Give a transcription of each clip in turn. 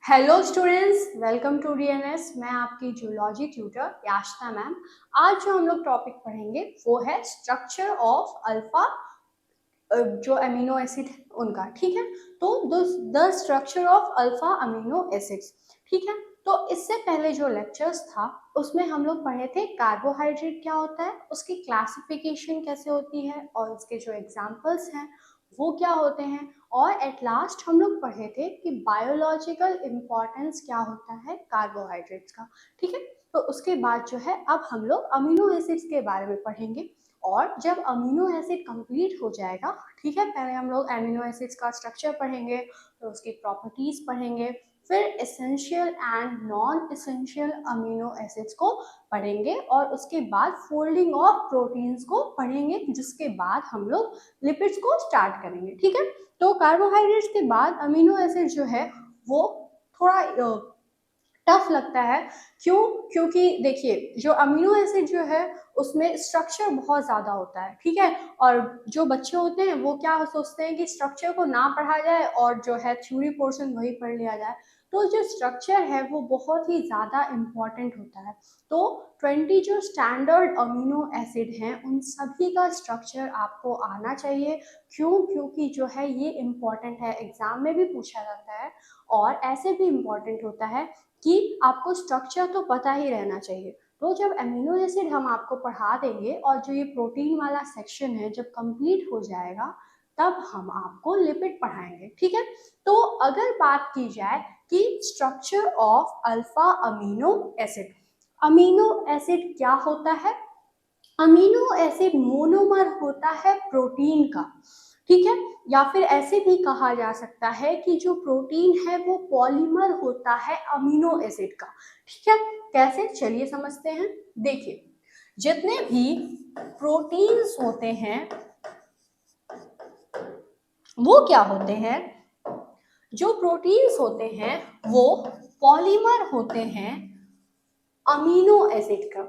Hello students, welcome to DNS. मैं आपकी zoology tutor याश्ता ma'am. आज जो हम लोग टॉपिक पढ़ेंगे वो है स्ट्रक्चर ऑफ अल्फा, जो अमीनो एसिड है उनका। ठीक है, तो the structure of alpha amino acids. ठीक है, तो इससे पहले जो लेक्चर्स था उसमें हम लोग पढ़े थे कार्बोहाइड्रेट क्या होता है, उसकी क्लासिफिकेशन कैसे होती है और उसके जो एग्जाम्पल्स हैं वो क्या होते हैं, और एट लास्ट हम लोग पढ़े थे कि बायोलॉजिकल इम्पोर्टेंस क्या होता है कार्बोहाइड्रेट्स का। ठीक है, तो उसके बाद जो है अब हम लोग अमीनो एसिड्स के बारे में पढ़ेंगे। और जब अमीनो एसिड कंप्लीट हो जाएगा, ठीक है, पहले हम लोग अमीनो एसिड्स का स्ट्रक्चर पढ़ेंगे, फिर उसकी प्रॉपर्टीज पढ़ेंगे, फिर essential and non essential amino acids को पढ़ेंगे, और उसके बाद फोल्डिंग ऑफ प्रोटीन्स को पढ़ेंगे, जिसके बाद हम लोग लिपिड्स को स्टार्ट करेंगे। ठीक है, तो कार्बोहाइड्रेट्स के बाद अमीनो एसिड जो है वो थोड़ा टफ लगता है। क्यों? क्योंकि देखिए, जो अमीनो एसिड जो है उसमें स्ट्रक्चर बहुत ज़्यादा होता है। ठीक है, और जो बच्चे होते हैं वो क्या सोचते हैं कि स्ट्रक्चर को ना पढ़ा जाए और जो है थ्योरी पोर्शन वही पढ़ लिया जाए। तो जो स्ट्रक्चर है वो बहुत ही ज़्यादा इम्पॉर्टेंट होता है। तो 20 जो स्टैंडर्ड अमीनो एसिड हैं उन सभी का स्ट्रक्चर आपको आना चाहिए। क्यों? क्योंकि जो है ये इम्पॉर्टेंट है, एग्जाम में भी पूछा जाता है, और ऐसे भी इम्पॉर्टेंट होता है कि आपको स्ट्रक्चर तो पता ही रहना चाहिए। तो जब अमीनो एसिड हम आपको पढ़ा देंगे और जो ये प्रोटीन वाला सेक्शन है जब कंप्लीट हो जाएगा तब हम आपको लिपिड पढ़ाएंगे। ठीक है, तो अगर बात की जाए कि structure of alpha amino acid, amino acid क्या होता है? अमीनो एसिड मोनोमर होता है प्रोटीन का। ठीक है, या फिर ऐसे भी कहा जा सकता है कि जो प्रोटीन है वो पॉलीमर होता है अमीनो एसिड का। ठीक है, कैसे, चलिए समझते हैं। देखिए, जितने भी प्रोटीन्स होते हैं वो क्या होते हैं, जो प्रोटीन्स होते हैं वो पॉलीमर होते हैं अमीनो एसिड का।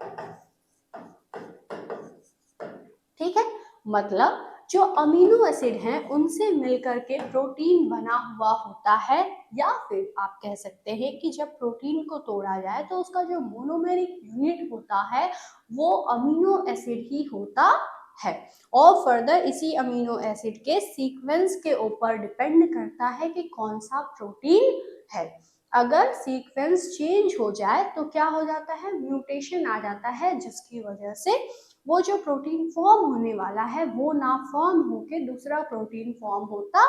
ठीक है, मतलब जो अमीनो एसिड हैं उनसे मिलकर के प्रोटीन बना हुआ होता है, या फिर आप कह सकते हैं कि जब प्रोटीन को तोड़ा जाए तो उसका जो मोनोमेरिक यूनिट होता है वो अमीनो एसिड ही होता है। और फर्दर इसी अमीनो एसिड के सीक्वेंस के ऊपर डिपेंड करता है कि कौन सा प्रोटीन है। अगर सीक्वेंस चेंज हो जाए तो क्या हो जाता है, म्यूटेशन आ जाता है, जिसकी वजह से वो जो प्रोटीन फॉर्म होने वाला है वो ना फॉर्म होके दूसरा प्रोटीन फॉर्म होता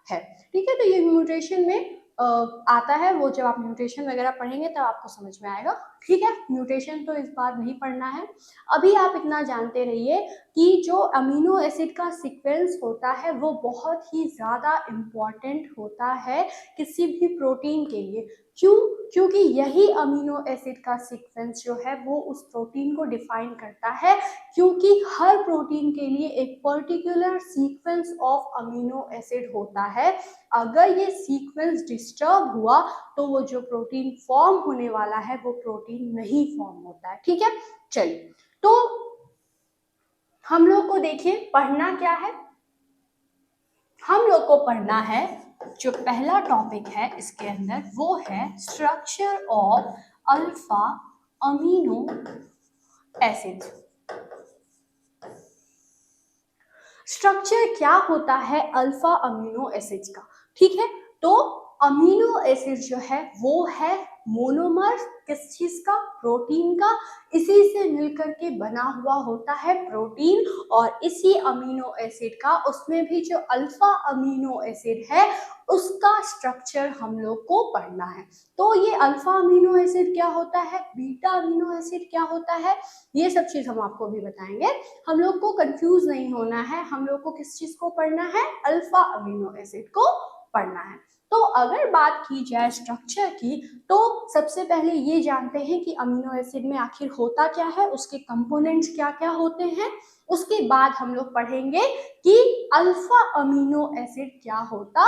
है। ठीक है, तो ये म्यूटेशन में आता है, वो जब आप म्यूटेशन वगैरह पढ़ेंगे तब आपको समझ में आएगा। ठीक है, म्यूटेशन तो इस बार नहीं पढ़ना है, अभी आप इतना जानते रहिए कि जो अमीनो एसिड का सीक्वेंस होता है वो बहुत ही ज़्यादा इम्पॉर्टेंट होता है किसी भी प्रोटीन के लिए। क्यों? क्योंकि यही अमीनो एसिड का सीक्वेंस जो है वो उस प्रोटीन को डिफाइन करता है, क्योंकि हर प्रोटीन के लिए एक particular sequence of amino acid होता है। अगर ये सीक्वेंस डिस्टर्ब हुआ तो वो जो प्रोटीन फॉर्म होने वाला है वो प्रोटीन नहीं फॉर्म होता है। ठीक है, चलिए, तो हम लोग को देखिए पढ़ना क्या है, हम लोग को पढ़ना है जो पहला टॉपिक है इसके अंदर वो है structure of alpha amino acid. Structure क्या होता है अल्फा अमीनो एसिड्स का? ठीक है, तो अमीनो एसिड जो है वो है मोनोमर, किस चीज का? प्रोटीन का। इसी से मिलकर के बना हुआ होता है प्रोटीन, और इसी अमीनो एसिड का उसमें भी जो अल्फा अमीनो एसिड है उसका स्ट्रक्चर हम लोग को पढ़ना है। तो ये अल्फा अमीनो एसिड क्या होता है, बीटा अमीनो एसिड क्या होता है, ये सब चीज हम आपको भी बताएंगे। हम लोग को कंफ्यूज नहीं होना है, हम लोग को किस चीज को पढ़ना है, अल्फा अमीनो एसिड को पढ़ना है। तो अगर बात की जाए स्ट्रक्चर की, तो सबसे पहले ये जानते हैं कि अमीनो एसिड में आखिर होता क्या है, उसके कंपोनेंट्स क्या क्या होते हैं। उसके बाद हम लोग पढ़ेंगे कि अल्फा अमीनो एसिड क्या होता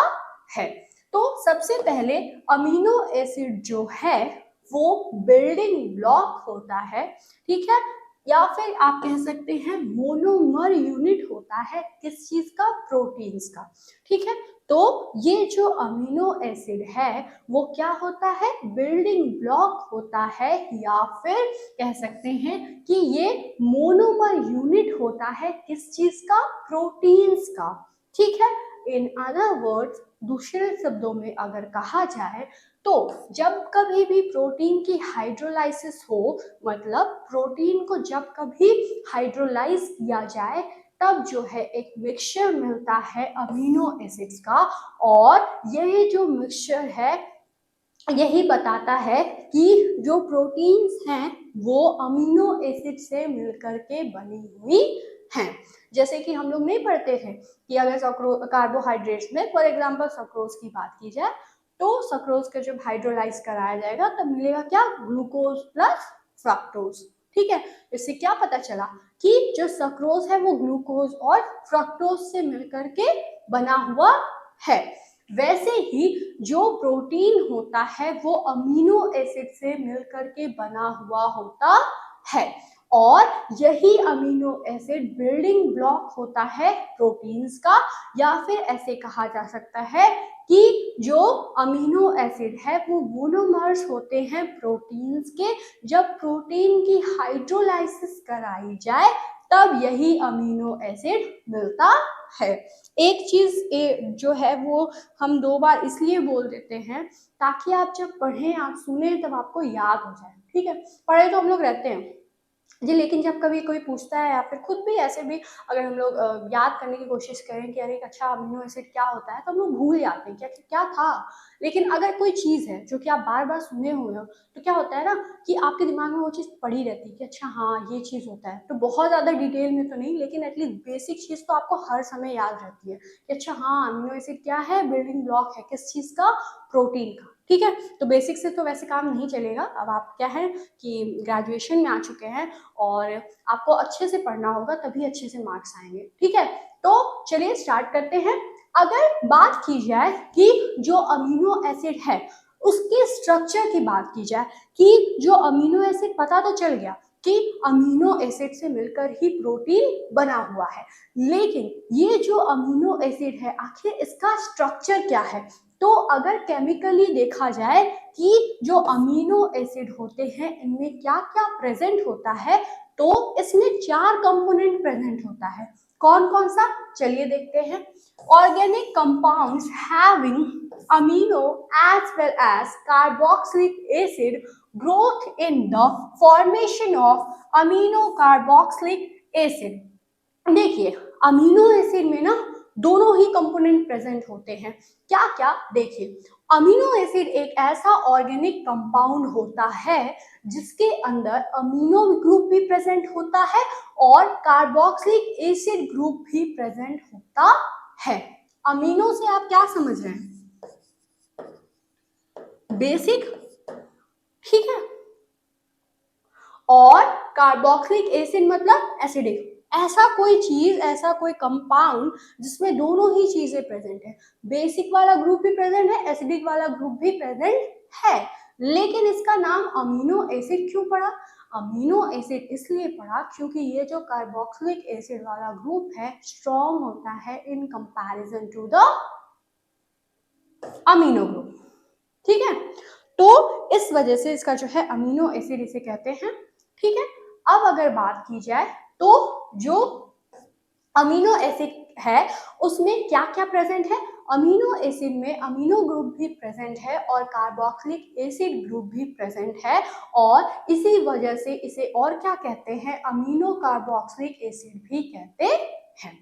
है। तो सबसे पहले अमीनो एसिड जो है वो बिल्डिंग ब्लॉक होता है। ठीक है, या फिर आप कह सकते हैं मोनोमर यूनिट होता है, किस चीज का? प्रोटीन्स का। ठीक है, तो ये जो अमीनो एसिड है वो क्या होता है, बिल्डिंग ब्लॉक होता है, या फिर कह सकते हैं कि ये मोनोमर यूनिट होता है किस चीज का, प्रोटीन्स का। ठीक है, इन अदर वर्ड्स, दूसरे शब्दों में अगर कहा जाए तो जब कभी भी प्रोटीन की हाइड्रोलाइसिस हो, मतलब प्रोटीन को जब कभी हाइड्रोलाइज किया जाए तब जो है एक मिक्सचर मिलता है अमीनो एसिड्स का, और यही जो मिक्सचर है यही बताता है कि जो प्रोटीन्स हैं वो अमीनो एसिड से मिलकर के बनी हुई हैं। जैसे कि हम लोग नहीं पढ़ते थे कि अगर कार्बोहाइड्रेट्स में फॉर एग्जांपल सक्रोज की बात की जाए तो सक्रोज का जब हाइड्रोलाइज कराया जाएगा तब मिलेगा क्या, ग्लूकोज प्लस फ्रक्टोज। ठीक है, इससे क्या पता चला कि जो सक्रोज है वो ग्लूकोज और फ्रक्टोज से मिलकर के बना हुआ है। वैसे ही जो प्रोटीन होता है वो अमीनो एसिड से मिलकर के बना हुआ होता है, और यही अमीनो एसिड बिल्डिंग ब्लॉक होता है प्रोटीन्स का, या फिर ऐसे कहा जा सकता है कि जो अमीनो एसिड है वो मोनोमर्स होते हैं प्रोटीन्स के। जब प्रोटीन की हाइड्रोलाइसिस कराई जाए तब यही अमीनो एसिड मिलता है। एक चीज जो है वो हम 2 बार इसलिए बोल देते हैं ताकि आप जब पढ़ें, आप सुने, तब आपको याद हो जाए। ठीक है, पढ़े तो हम लोग रहते हैं जी, लेकिन जब कभी कोई पूछता है या फिर खुद भी ऐसे भी अगर हम लोग याद करने की कोशिश करें कि अरे अच्छा अमीनो एसिड क्या होता है, तो हम लोग भूल जाते हैं क्या क्या था। लेकिन अगर कोई चीज़ है जो कि आप बार बार सुने हुए हो तो क्या होता है ना कि आपके दिमाग में वो चीज़ पड़ी रहती है कि अच्छा हाँ ये चीज़ होता है। तो बहुत ज़्यादा डिटेल में तो नहीं, लेकिन एटलीस्ट बेसिक चीज़ तो आपको हर समय याद रहती है कि अच्छा हाँ अमीनो एसिड क्या है, बिल्डिंग ब्लॉक है किस चीज़ का, प्रोटीन का। ठीक है, तो बेसिक से तो वैसे काम नहीं चलेगा। अब आप क्या है कि ग्रेजुएशन में आ चुके हैं और आपको अच्छे से पढ़ना होगा तभी अच्छे से मार्क्स आएंगे। ठीक है, तो चलिए स्टार्ट करते हैं। अगर बात की जाए कि जो अमीनो एसिड है उसके स्ट्रक्चर की बात की जाए कि जो अमीनो एसिड, पता तो चल गया कि अमीनो एसिड से मिलकर ही प्रोटीन बना हुआ है, लेकिन ये जो अमीनो एसिड है आखिर इसका स्ट्रक्चर क्या है। तो अगर केमिकली देखा जाए कि जो अमीनो एसिड होते हैं इनमें क्या क्या प्रेजेंट होता है, तो इसमें 4 कंपोनेंट प्रेजेंट होता है। कौन कौन सा, चलिए देखते हैं। Organic compounds having amino as well as carboxylic acid growth in the formation of amino carboxylic acid. देखिए अमीनो एसिड में ना दोनों ही कंपोनेंट प्रेजेंट होते हैं। क्या क्या, देखिए अमीनो एसिड एक ऐसा ऑर्गेनिक कंपाउंड होता है जिसके अंदर अमीनो ग्रुप भी प्रेजेंट होता है और कार्बोक्सिलिक एसिड ग्रुप भी प्रेजेंट होता है। अमीनो से आप क्या समझ रहे हैं, बेसिक, ठीक है, और कार्बोक्सिलिक एसिड मतलब एसिडिक। ऐसा कोई चीज, ऐसा कोई कंपाउंड जिसमें दोनों ही चीजें प्रेजेंट है, बेसिक वाला ग्रुप भी प्रेजेंट है, एसिडिक वाला ग्रुप भी प्रेजेंट है, लेकिन इसका नाम अमीनो एसिड क्यों पड़ा। अमीनो एसिड इसलिए पड़ा क्योंकि ये जो कार्बोक्सिलिक एसिड वाला ग्रुप है स्ट्रॉन्ग होता है in comparison to the amino group. ठीक है, तो इस वजह से इसका जो है अमीनो एसिड इसे कहते हैं। ठीक है, अब अगर बात की जाए तो जो अमीनो एसिड है उसमें क्या क्या प्रेजेंट है। अमीनो एसिड में अमीनो ग्रुप भी प्रेजेंट है और कार्बोक्सिलिक एसिड ग्रुप भी प्रेजेंट है, और इसी वजह से इसे और क्या कहते हैं, अमीनो कार्बोक्सिलिक एसिड भी कहते हैं।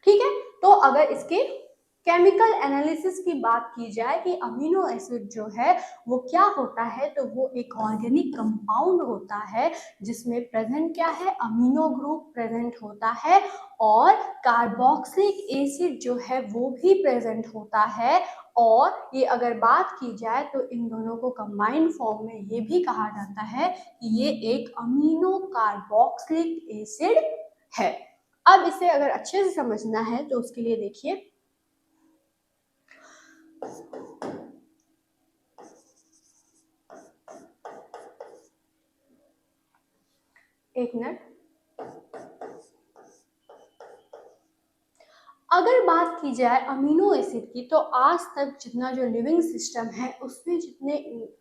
ठीक है, तो अगर इसके केमिकल एनालिसिस की बात की जाए कि अमीनो एसिड जो है वो क्या होता है, तो वो एक ऑर्गेनिक कंपाउंड होता है जिसमें प्रेजेंट क्या है, अमीनो ग्रुप प्रेजेंट होता है और कार्बोक्सिलिक एसिड जो है वो भी प्रेजेंट होता है। और ये अगर बात की जाए तो इन दोनों को कंबाइंड फॉर्म में ये भी कहा जाता है कि ये एक अमीनो कार्बोक्सिलिक एसिड है। अब इसे अगर अच्छे से समझना है तो उसके लिए देखिए, एक मिनट। अगर बात की जाए अमीनो एसिड की, तो आज तक जितना जो लिविंग सिस्टम है उसमें जितने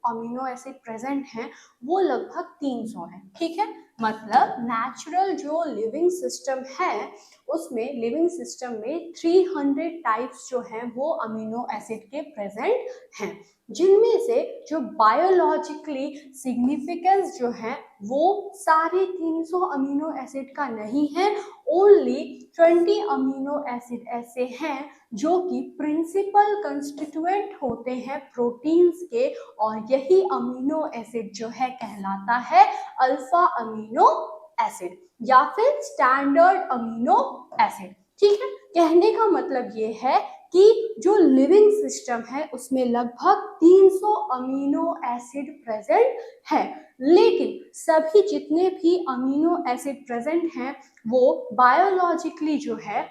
अमीनो एसिड प्रेजेंट हैं वो लगभग 300 हैं, ठीक है। मतलब नेचुरल जो लिविंग सिस्टम है उसमें, लिविंग सिस्टम में 300 टाइप्स जो हैं वो अमीनो एसिड के प्रेजेंट हैं, जिनमें से जो बायोलॉजिकली सिग्निफिकेंस जो है वो सारे 300 अमीनो एसिड का नहीं है। ओनली 20 अमीनो एसिड ऐसे हैं जो कि प्रिंसिपल कंस्टिट्यूएंट होते हैं प्रोटीन्स के, और यही अमीनो एसिड जो है कहलाता है अल्फा अमीनो एसिड या फिर स्टैंडर्ड अमीनो एसिड, ठीक है। कहने का मतलब ये है कि जो लिविंग सिस्टम है उसमें लगभग 300 अमीनो एसिड प्रेजेंट है, लेकिन सभी जितने भी अमीनो एसिड प्रेजेंट हैं वो बायोलॉजिकली जो है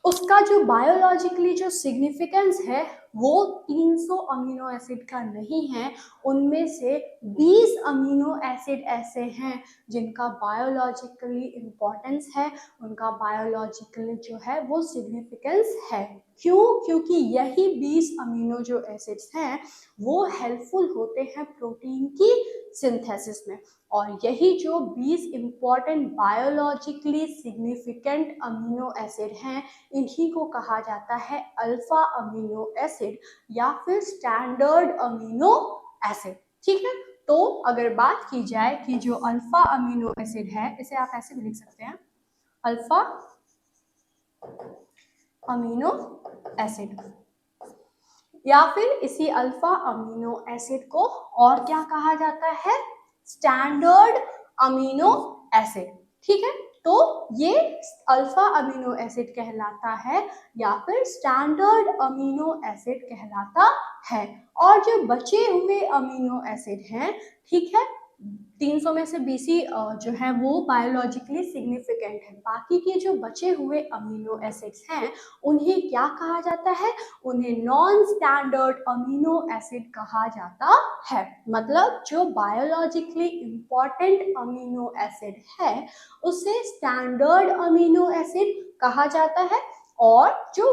उसका जो बायोलॉजिकली जो सिग्निफिकेंस है वो 300 अमीनो एसिड का नहीं है। उनमें से 20 अमीनो एसिड ऐसे हैं जिनका बायोलॉजिकली इम्पोर्टेंस है, उनका बायोलॉजिकली जो है वो सिग्निफिकेंस है। क्यों? क्योंकि यही 20 अमीनो जो एसिड्स हैं वो हेल्पफुल होते हैं प्रोटीन की सिंथेसिस में, और यही जो 20 important biologically significant amino acid हैं इन्हीं को कहा जाता है अल्फा अमीनो एसिड या फिर स्टैंडर्ड अमीनो एसिड, ठीक है। तो अगर बात की जाए कि जो अल्फा अमीनो एसिड है, इसे आप ऐसे भी लिख सकते हैं, अल्फा अमीनो एसिड, या फिर इसी अल्फा अमीनो एसिड को और क्या कहा जाता है, स्टैंडर्ड अमीनो एसिड, ठीक है। तो ये अल्फा अमीनो एसिड कहलाता है या फिर स्टैंडर्ड अमीनो एसिड कहलाता है। और जो बचे हुए अमीनो एसिड हैं, ठीक है, 300 में से 20 ही जो है वो बायोलॉजिकली सिग्निफिकेंट है, बाकी के जो बचे हुए अमीनो एसिड्स हैं उन्हें क्या कहा जाता है, उन्हें नॉन स्टैंडर्ड अमीनो एसिड कहा जाता है। मतलब जो बायोलॉजिकली इम्पॉर्टेंट अमीनो एसिड है उसे स्टैंडर्ड अमीनो एसिड कहा जाता है, और जो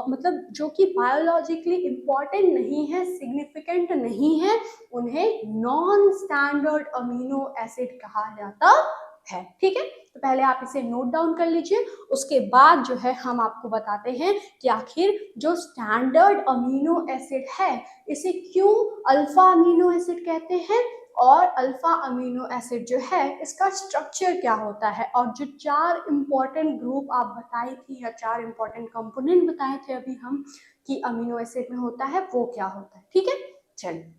मतलब जो कि बायोलॉजिकली इम्पॉर्टेंट नहीं है, सिग्निफिकेंट नहीं है, उन्हें नॉन स्टैंडर्ड अमीनो एसिड कहा जाता है, ठीक है। तो पहले आप इसे नोट डाउन कर लीजिए, उसके बाद जो है हम आपको बताते हैं कि आखिर जो स्टैंडर्ड अमीनो एसिड है इसे क्यों अल्फा अमीनो एसिड कहते हैं, और अल्फा अमीनो एसिड जो है इसका स्ट्रक्चर क्या होता है, और जो 4 इंपॉर्टेंट ग्रुप आप बताई थी या 4 इंपॉर्टेंट कंपोनेंट बताए थे अभी हम कि अमीनो एसिड में होता है वो क्या होता है, ठीक है। चलिए,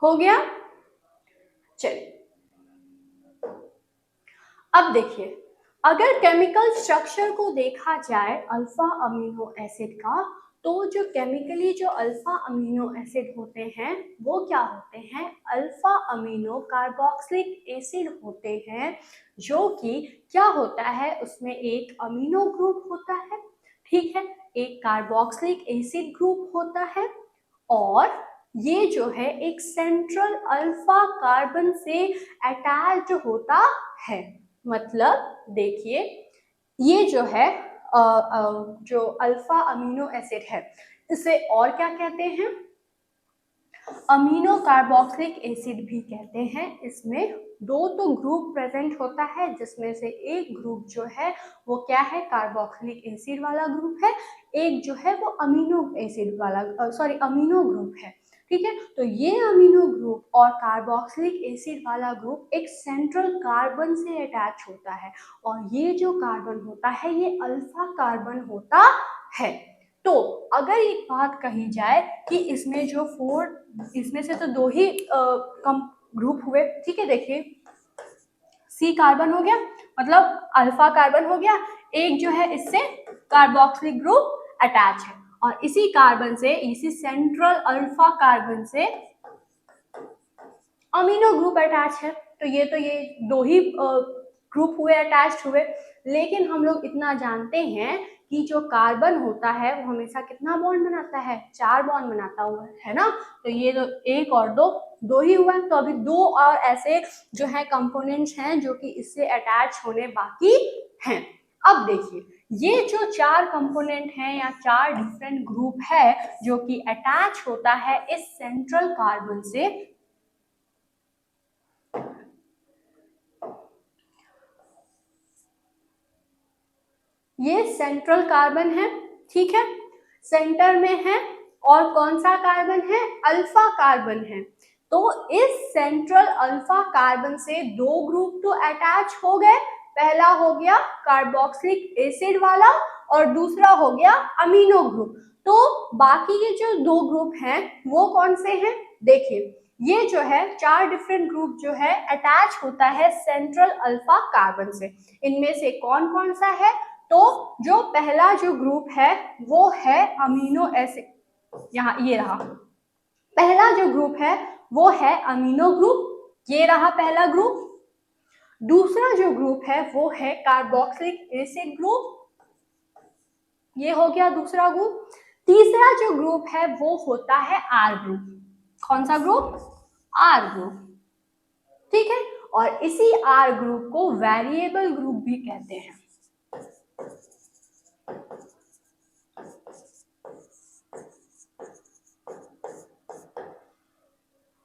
हो गया। चलिए, अब देखिए, अगर केमिकल स्ट्रक्चर को देखा जाए अल्फा अमीनो एसिड का, तो जो केमिकली जो अल्फा अमीनो एसिड होते हैं वो क्या होते हैं, अल्फा अमीनो कार्बोक्सिलिक एसिड होते हैं, जो कि क्या होता है उसमें एक अमीनो ग्रुप होता है, ठीक है, एक कार्बोक्सिलिक एसिड ग्रुप होता है, और ये जो है एक सेंट्रल अल्फा कार्बन से अटैच्ड होता है। मतलब देखिए, ये जो है जो अल्फा अमीनो एसिड है इसे और क्या कहते हैं, अमीनो कार्बोक्सिलिक एसिड भी कहते हैं। इसमें 2 तो ग्रुप प्रेजेंट होता है, जिसमें से एक ग्रुप जो है वो क्या है, कार्बोक्सिलिक एसिड वाला ग्रुप है, एक जो है वो अमीनो एसिड वाला अमीनो ग्रुप है, ठीक है। तो ये अमीनो ग्रुप और कार्बोक्सिलिक एसिड वाला ग्रुप एक सेंट्रल कार्बन से अटैच होता है, और ये जो कार्बन होता है ये अल्फा कार्बन होता है। तो अगर एक बात कही जाए कि इसमें जो 4, इसमें से तो 2 ही कम ग्रुप हुए, ठीक है। देखिए, सी कार्बन हो गया, मतलब अल्फा कार्बन हो गया, एक जो है इससे कार्बोक्सिलिक ग्रुप अटैच है, और इसी कार्बन से, इसी सेंट्रल अल्फा कार्बन से अमीनो ग्रुप अटैच है। तो ये 2 ही ग्रुप हुए, अटैच्ड हुए। लेकिन हम लोग इतना जानते हैं कि जो कार्बन होता है वो हमेशा कितना बॉन्ड बनाता है, 4 बॉन्ड बनाता हुआ है ना। तो ये तो 1 और 2, 2 ही हुआ। तो अभी 2 और ऐसे जो है कंपोनेंट्स हैं जो कि इससे अटैच होने बाकी हैं। अब देखिए, ये जो 4 कंपोनेंट हैं या 4 डिफरेंट ग्रुप है जो कि अटैच होता है इस सेंट्रल कार्बन से, ये सेंट्रल कार्बन है, ठीक है, सेंटर में है। और कौन सा कार्बन है, अल्फा कार्बन है। तो इस सेंट्रल अल्फा कार्बन से 2 ग्रुप तो अटैच हो गए। पहला हो गया कार्बोक्सिलिक एसिड वाला और दूसरा हो गया अमीनो ग्रुप। तो बाकी के जो 2 ग्रुप हैं वो कौन से हैं, देखिए ये जो है 4 डिफरेंट ग्रुप जो है अटैच होता है सेंट्रल अल्फा कार्बन से। इनमें से कौन कौन सा है, तो जो पहला जो ग्रुप है वो है अमीनो एसिड, यहाँ ये रहा पहला जो ग्रुप है वो है अमीनो ग्रुप, ये रहा पहला ग्रुप। दूसरा जो ग्रुप है वो है कार्बोक्सिलिक एसिड ग्रुप, ये हो गया दूसरा ग्रुप। तीसरा जो ग्रुप है वो होता है आर ग्रुप। कौन सा ग्रुप, आर ग्रुप, ठीक है। और इसी आर ग्रुप को वेरिएबल ग्रुप भी कहते हैं।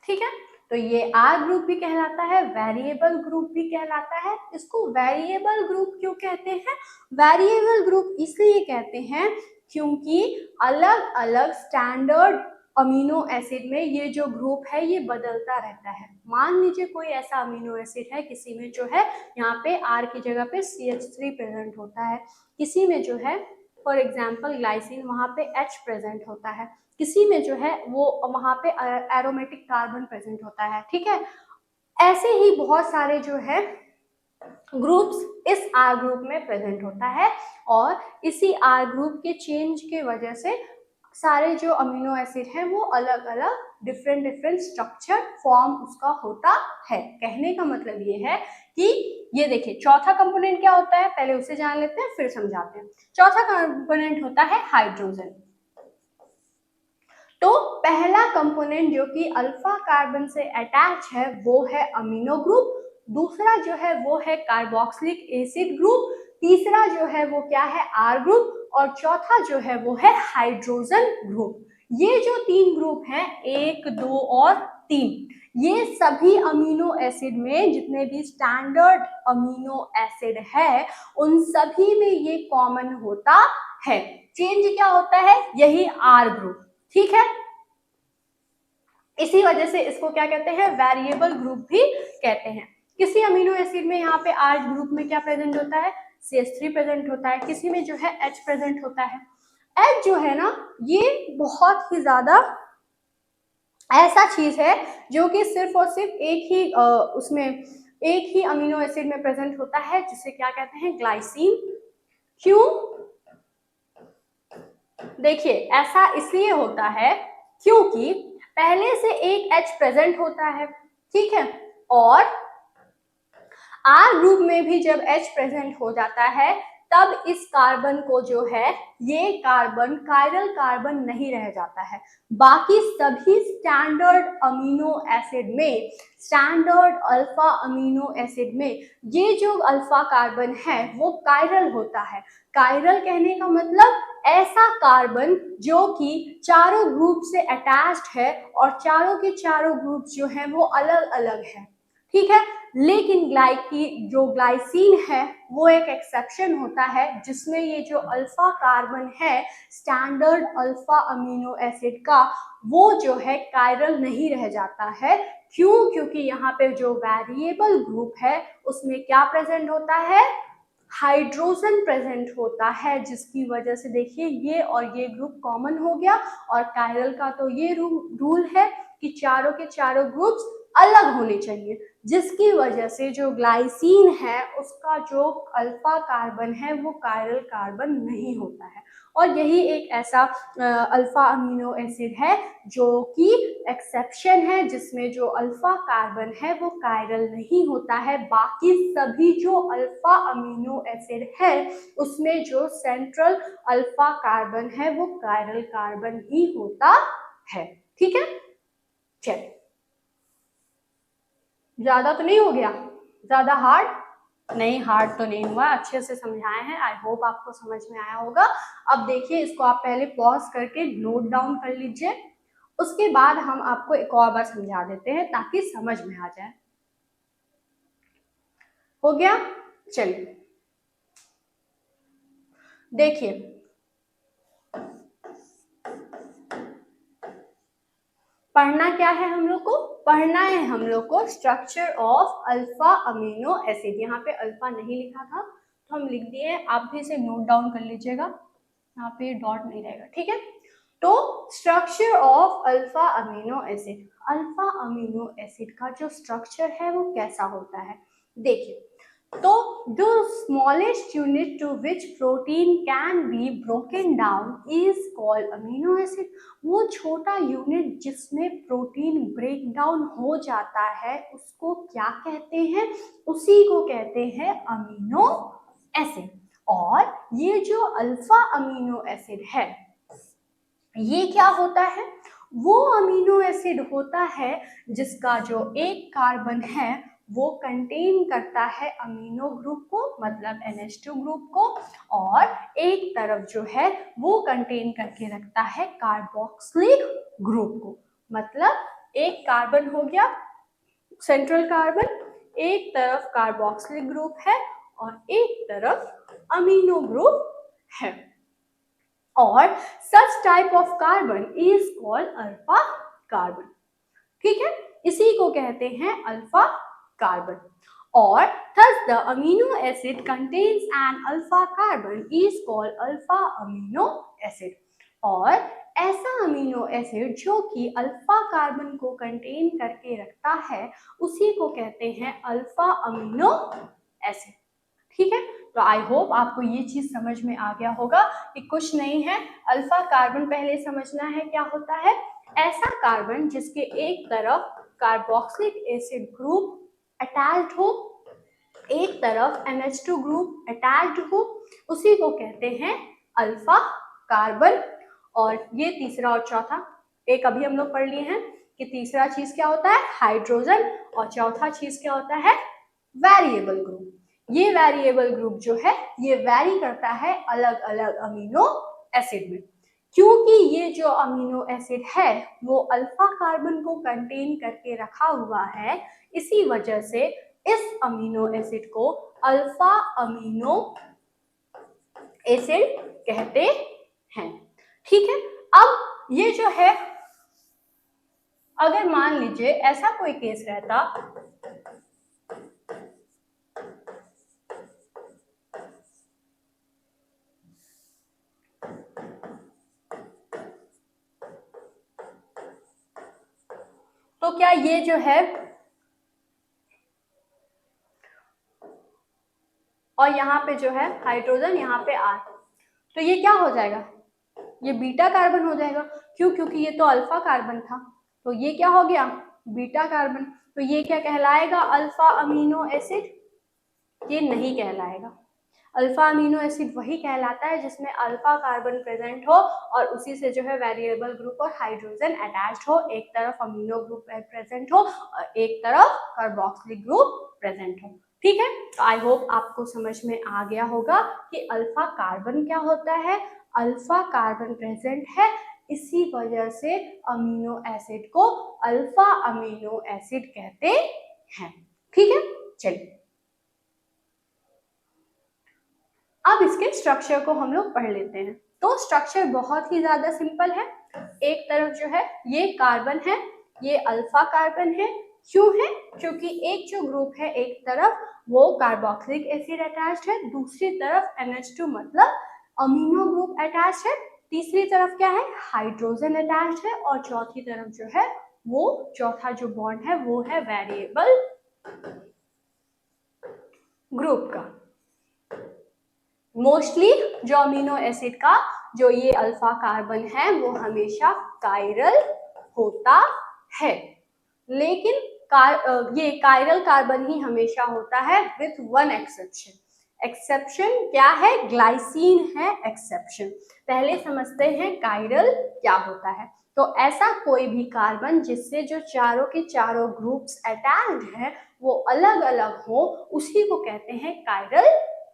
ठीक है, तो ये आर ग्रुप भी कहलाता है, वेरिएबल ग्रुप भी कहलाता है। इसको वेरिएबल ग्रुप क्यों कहते हैं, वेरिएबल ग्रुप इसलिए कहते हैं क्योंकि अलग अलग स्टैंडर्ड अमीनो एसिड में ये जो ग्रुप है ये बदलता रहता है। मान लीजिए कोई ऐसा अमीनो एसिड है, किसी में जो है यहाँ पे आर की जगह पे CH3 प्रेजेंट होता है, किसी में जो है फॉर एग्जाम्पल ग्लाइसिन वहाँ पे H प्रेजेंट होता है, किसी में जो है वो वहाँ पे एरोमेटिक कार्बन प्रेजेंट होता है, ठीक है। ऐसे ही बहुत सारे जो है ग्रुप्स इस आर ग्रुप में प्रेजेंट होता है और इसी आर ग्रुप के चेंज के वजह से सारे जो अमीनो एसिड हैं वो अलग अलग डिफरेंट डिफरेंट स्ट्रक्चर फॉर्म उसका होता है। कहने का मतलब ये है कि ये देखिए चौथा कंपोनेंट क्या होता है, पहले उसे जान लेते हैं फिर समझाते हैं। चौथा कंपोनेंट होता है हाइड्रोजन। तो पहला कंपोनेंट जो कि अल्फा कार्बन से अटैच है वो है अमीनो ग्रुप, दूसरा जो है वो है कार्बोक्सिलिक एसिड ग्रुप, तीसरा जो है वो क्या है आर ग्रुप और चौथा जो है वो है हाइड्रोजन ग्रुप। ये जो 3 ग्रुप हैं 1, 2 और 3, ये सभी अमीनो एसिड में जितने भी स्टैंडर्ड अमीनो एसिड है उन सभी में ये कॉमन होता है। चेंज क्या होता है, यही आर ग्रुप, ठीक है। इसी वजह से इसको क्या कहते हैं, वेरिएबल ग्रुप भी कहते हैं। किसी अमीनो एसिड में यहाँ पे आर ग्रुप में क्या प्रेजेंट होता है, CH3 प्रेजेंट होता है, किसी में जो है H प्रेजेंट होता है। H जो है ना ये बहुत ही ज्यादा ऐसा चीज है जो कि सिर्फ और सिर्फ एक ही उसमें एक ही अमीनो एसिड में प्रेजेंट होता है जिसे क्या कहते हैं, ग्लाइसिन। क्यों, देखिए ऐसा इसलिए होता है क्योंकि पहले से एक H प्रेजेंट होता है, ठीक है, और R ग्रुप में भी जब H प्रेजेंट हो जाता है तब इस कार्बन को जो है ये कार्बन कायरल कार्बन नहीं रह जाता है। बाकी सभी स्टैंडर्ड अमीनो एसिड में, स्टैंडर्ड अल्फा अमीनो एसिड में ये जो अल्फा कार्बन है वो कायरल होता है। कायरल कहने का मतलब ऐसा कार्बन जो कि चारों ग्रुप से अटैच्ड है और चारों के चारों ग्रुप जो हैं वो अलग अलग है, ठीक है। लेकिन जो ग्लाइसिन है वो एक एक्सेप्शन होता है जिसमें ये जो अल्फा कार्बन है स्टैंडर्ड अल्फा अमीनो एसिड का वो जो है कायरल नहीं रह जाता है। क्यों, क्योंकि यहाँ पे जो वेरिएबल ग्रुप है उसमें क्या प्रेजेंट होता है, हाइड्रोजन प्रेजेंट होता है, जिसकी वजह से देखिए ये और ये ग्रुप कॉमन हो गया। और कायरल का तो ये रूल है कि चारों के चारों ग्रुप्स अलग होने चाहिए, जिसकी वजह से जो ग्लाइसिन है उसका जो अल्फा कार्बन है वो कायरल कार्बन नहीं होता है। और यही एक ऐसा अल्फा अमीनो एसिड है जो कि एक्सेप्शन है, जिसमें जो अल्फा कार्बन है वो कायरल नहीं होता है। बाकी सभी जो अल्फा अमीनो एसिड है उसमें जो सेंट्रल अल्फा कार्बन है वो कायरल कार्बन ही होता है। ठीक है, चलिए, ज्यादा तो नहीं हो गया, ज्यादा हार्ड नहीं, हार्ड तो नहीं हुआ, अच्छे से समझाए हैं, आई होप आपको समझ में आया होगा। अब देखिए, इसको आप पहले पॉज करके नोट डाउन कर लीजिए, उसके बाद हम आपको एक और बार समझा देते हैं ताकि समझ में आ जाए। हो गया, चलिए देखिए, पढ़ना क्या है हम लोग को, पढ़ना है हम लोग को structure of alpha amino acid. यहाँ पे अल्फा नहीं लिखा था तो हम लिख दिए, आप भी इसे नोट डाउन कर लीजिएगा, यहाँ पे डॉट नहीं रहेगा। ठीक है, तो structure of alpha amino acid, alpha amino acid का जो स्ट्रक्चर है वो कैसा होता है, देखिए, तो the smallest unit to which protein can be broken down is called amino acid। वो छोटा यूनिट जिसमें प्रोटीन ब्रेक डाउन हो जाता है उसको क्या कहते हैं, उसी को कहते हैं अमीनो एसिड। और ये जो अल्फा अमीनो एसिड है ये क्या होता है, वो अमीनो एसिड होता है जिसका जो एक कार्बन है वो कंटेन करता है अमीनो ग्रुप को, मतलब NH2 ग्रुप को, और एक तरफ जो है वो कंटेन करके रखता है कार्बोक्सिलिक ग्रुप को। मतलब एक कार्बन हो गया सेंट्रल कार्बन, एक तरफ कार्बोक्सिलिक ग्रुप है और एक तरफ अमीनो ग्रुप है, और such type of carbon is called alpha carbon. ठीक है, इसी को कहते हैं अल्फा कार्बन। और thus the amino acid contains an alpha carbon is called alpha amino acid। और ऐसा अमीनो एसिड जो कि अल्फा कार्बन को कंटेन करके रखता है उसी को कहते हैं अल्फा अमीनो एसिड। ठीक है, तो आई होप आपको ये चीज समझ में आ गया होगा कि कुछ नहीं है, अल्फा कार्बन पहले समझना है क्या होता है, ऐसा कार्बन जिसके एक तरफ कार्बोक्सिलिक एसिड ग्रुप अटैच्ड हो, एक तरफ NH2 ग्रुप अटैच्ड हो, उसी को कहते हैं अल्फा कार्बन। और ये तीसरा और चौथा, एक अभी हम लोग पढ़ लिए हैं कि तीसरा चीज क्या होता है, हाइड्रोजन, और चौथा चीज क्या होता है, वेरिएबल ग्रुप। ये वेरिएबल ग्रुप जो है ये वेरी करता है अलग अलग अमीनो एसिड में, क्योंकि ये जो अमीनो एसिड है वो अल्फा कार्बन को कंटेन करके रखा हुआ है, इसी वजह से इस अमीनो एसिड को अल्फा अमीनो एसिड कहते हैं। ठीक है, अब ये जो है, अगर मान लीजिए ऐसा कोई केस रहता तो क्या ये जो है, और यहाँ पे जो है हाइड्रोजन, यहाँ पे R, तो ये क्या हो जाएगा, ये बीटा कार्बन हो जाएगा। क्यों, क्योंकि ये तो अल्फा कार्बन था, तो ये क्या हो गया, बीटा कार्बन। तो ये क्या कहलाएगा, अल्फा अमीनो एसिड, ये नहीं कहलाएगा। अल्फा अमीनो एसिड वही कहलाता है जिसमें अल्फा कार्बन प्रेजेंट हो और उसी से जो है वेरिएबल ग्रुप और हाइड्रोजन अटैच्ड हो, एक तरफ अमीनो ग्रुप प्रेजेंट हो और एक तरफ कार्बोक्सिलिक ग्रुप प्रेजेंट हो। ठीक है, तो आई होप आपको समझ में आ गया होगा कि अल्फा कार्बन क्या होता है, अल्फा कार्बन प्रेजेंट है, इसी वजह से अमीनो एसिड को अल्फा अमीनो एसिड कहते हैं। ठीक है, चलिए अब इसके स्ट्रक्चर को हम लोग पढ़ लेते हैं। तो स्ट्रक्चर बहुत ही ज्यादा सिंपल है, एक तरफ जो है ये कार्बन है, ये अल्फा कार्बन है। क्यों है, क्योंकि एक जो ग्रुप है एक तरफ वो कार्बोक्सिलिक एसिड अटैच्ड है, दूसरी तरफ NH2 मतलब अमीनो ग्रुप अटैच्ड है, तीसरी तरफ क्या है, हाइड्रोजन अटैच्ड है, और चौथी तरफ जो है वो चौथा जो बॉन्ड है वो है वेरिएबल ग्रुप का। मोस्टली जो अमीनो एसिड का जो ये अल्फा कार्बन है वो हमेशा कायरल होता है, लेकिन ये कायरल कार्बन ही हमेशा होता है विथ वन एक्सेप्शन। एक्सेप्शन क्या है? ग्लाइसिन है एक्सेप्शन। पहले समझते हैं कायरल क्या होता है। तो ऐसा कोई भी कार्बन जिससे जो चारों के चारों ग्रुप्स अटैच्ड है वो अलग अलग हो, उसी को कहते हैं कायरल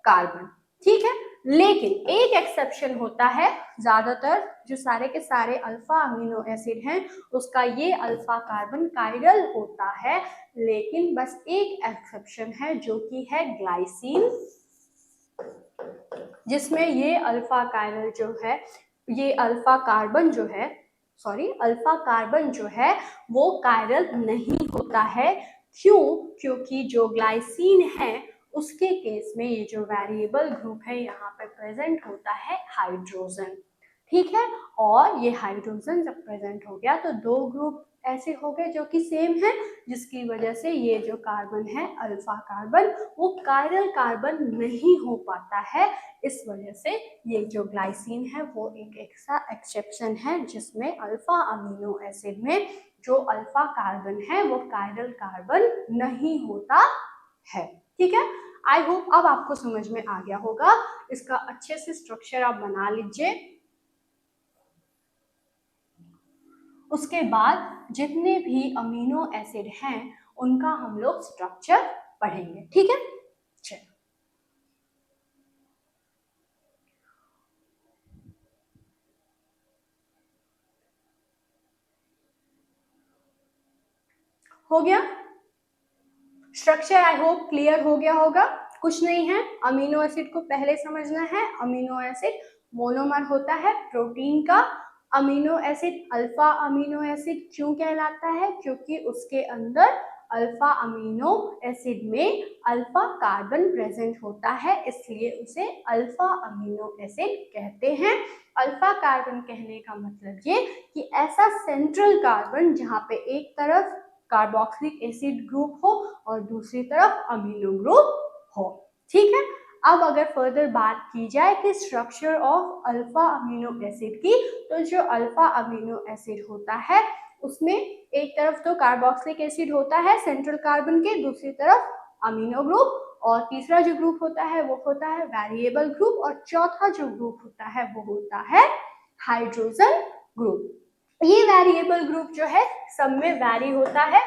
कार्बन। ठीक है, लेकिन एक एक्सेप्शन होता है। ज्यादातर जो सारे के सारे अल्फा अमीनो एसिड हैं उसका ये अल्फा कार्बन कायरल होता है, लेकिन बस एक एक्सेप्शन है जो कि है ग्लाइसिन, जिसमें ये अल्फा कायरल जो है, ये अल्फा कार्बन जो है, अल्फा कार्बन जो है वो कायरल नहीं होता है। क्यों? क्योंकि जो ग्लाइसिन है उसके केस में ये जो वेरिएबल ग्रुप है यहाँ पे प्रेजेंट होता है हाइड्रोजन। ठीक है, और ये हाइड्रोजन जब प्रेजेंट हो गया तो दो ग्रुप ऐसे हो गए जो कि सेम है, जिसकी वजह से ये जो कार्बन है अल्फा कार्बन वो कायरल कार्बन नहीं हो पाता है। इस वजह से ये जो ग्लाइसिन है वो एक ऐसा एक्सेप्शन है जिसमें अल्फा अमीनो एसिड में जो अल्फा कार्बन है वो कायरल कार्बन नहीं होता है। ठीक है, आई होप अब आपको समझ में आ गया होगा। इसका अच्छे से स्ट्रक्चर आप बना लीजिए। उसके बाद जितने भी अमीनो एसिड हैं उनका हम लोग स्ट्रक्चर पढ़ेंगे। ठीक है, चलो हो गया स्ट्रक्चर। आई होप क्लियर हो गया होगा। कुछ नहीं है, अमीनो एसिड को पहले समझना है। अमीनो एसिड मोनोमर होता है प्रोटीन का। Amino acid alpha amino acid क्यों कहलाता है? क्योंकि उसके अंदर अल्फा अमीनो एसिड में अल्फा कार्बन प्रेजेंट होता है, इसलिए उसे अल्फा अमीनो एसिड कहते हैं। अल्फा कार्बन कहने का मतलब ये कि ऐसा सेंट्रल कार्बन जहाँ पे एक तरफ कार्बोक्सिलिक एसिड ग्रुप हो और दूसरी तरफ अमीनो ग्रुप हो। ठीक है, अब अगर फर्दर बात की जाए कि structure of alpha amino acid की, तो जो अल्फा अमीनो एसिड होता है उसमें एक तरफ तो कार्बोक्सिलिक एसिड होता है सेंट्रल कार्बन के, दूसरी तरफ अमीनो ग्रुप, और तीसरा जो ग्रुप होता है वो होता है वेरिएबल ग्रुप, और चौथा जो ग्रुप होता है वो होता है हाइड्रोजन ग्रुप। ये वेरिएबल ग्रुप जो है सब में वैरी होता है।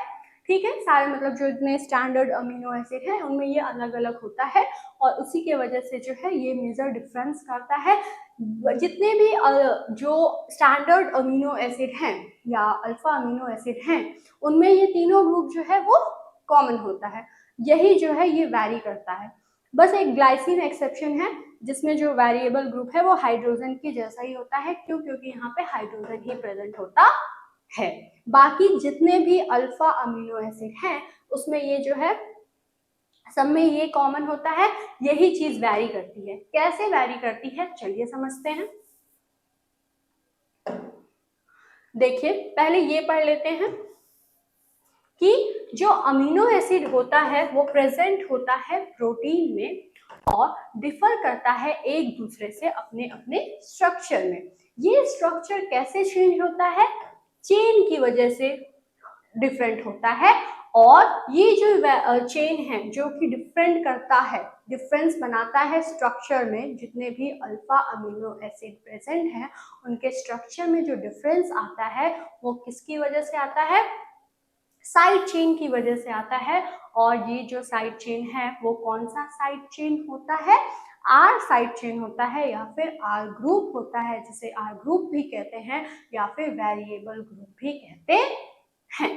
ठीक है, सारे मतलब जो इतने स्टैंडर्ड अमीनो एसिड हैं उनमें ये अलग अलग होता है, और उसी के वजह से जो है ये मेजर डिफरेंस करता है। जितने भी जो स्टैंडर्ड अमीनो एसिड हैं या अल्फा अमीनो एसिड हैं उनमें ये तीनों ग्रुप जो है वो कॉमन होता है, यही जो है ये वैरी करता है। बस एक ग्लाइसिन एक्सेप्शन है जिसमें जो वेरिएबल ग्रुप है वो हाइड्रोजन के जैसा ही होता है। क्यों? क्योंकि यहाँ पे हाइड्रोजन ही प्रेजेंट होता है। बाकी जितने भी अल्फा अमीनो एसिड हैं उसमें ये जो है सब में ये कॉमन होता है, यही चीज वैरी करती है। कैसे वैरी करती है चलिए समझते हैं। देखिए पहले ये पढ़ लेते हैं कि जो अमीनो एसिड होता है वो प्रेजेंट होता है प्रोटीन में और डिफर करता है एक दूसरे से अपने अपने स्ट्रक्चर में। ये स्ट्रक्चर कैसे चेंज होता है? चेन की वजह से डिफरेंट होता है, और ये जो चेन है जो कि डिफरेंट करता है, डिफरेंस बनाता है स्ट्रक्चर में, जितने भी अल्फा अमीनो एसिड प्रेजेंट हैं उनके स्ट्रक्चर में जो डिफरेंस आता है वो किसकी वजह से आता है? साइड चेन की वजह से आता है। और ये जो साइड चेन है वो कौन सा साइड चेन होता है? आर साइड चेन होता है, या फिर आर ग्रुप होता है, जिसे आर ग्रुप भी कहते हैं या फिर वेरिएबल ग्रुप भी कहते हैं।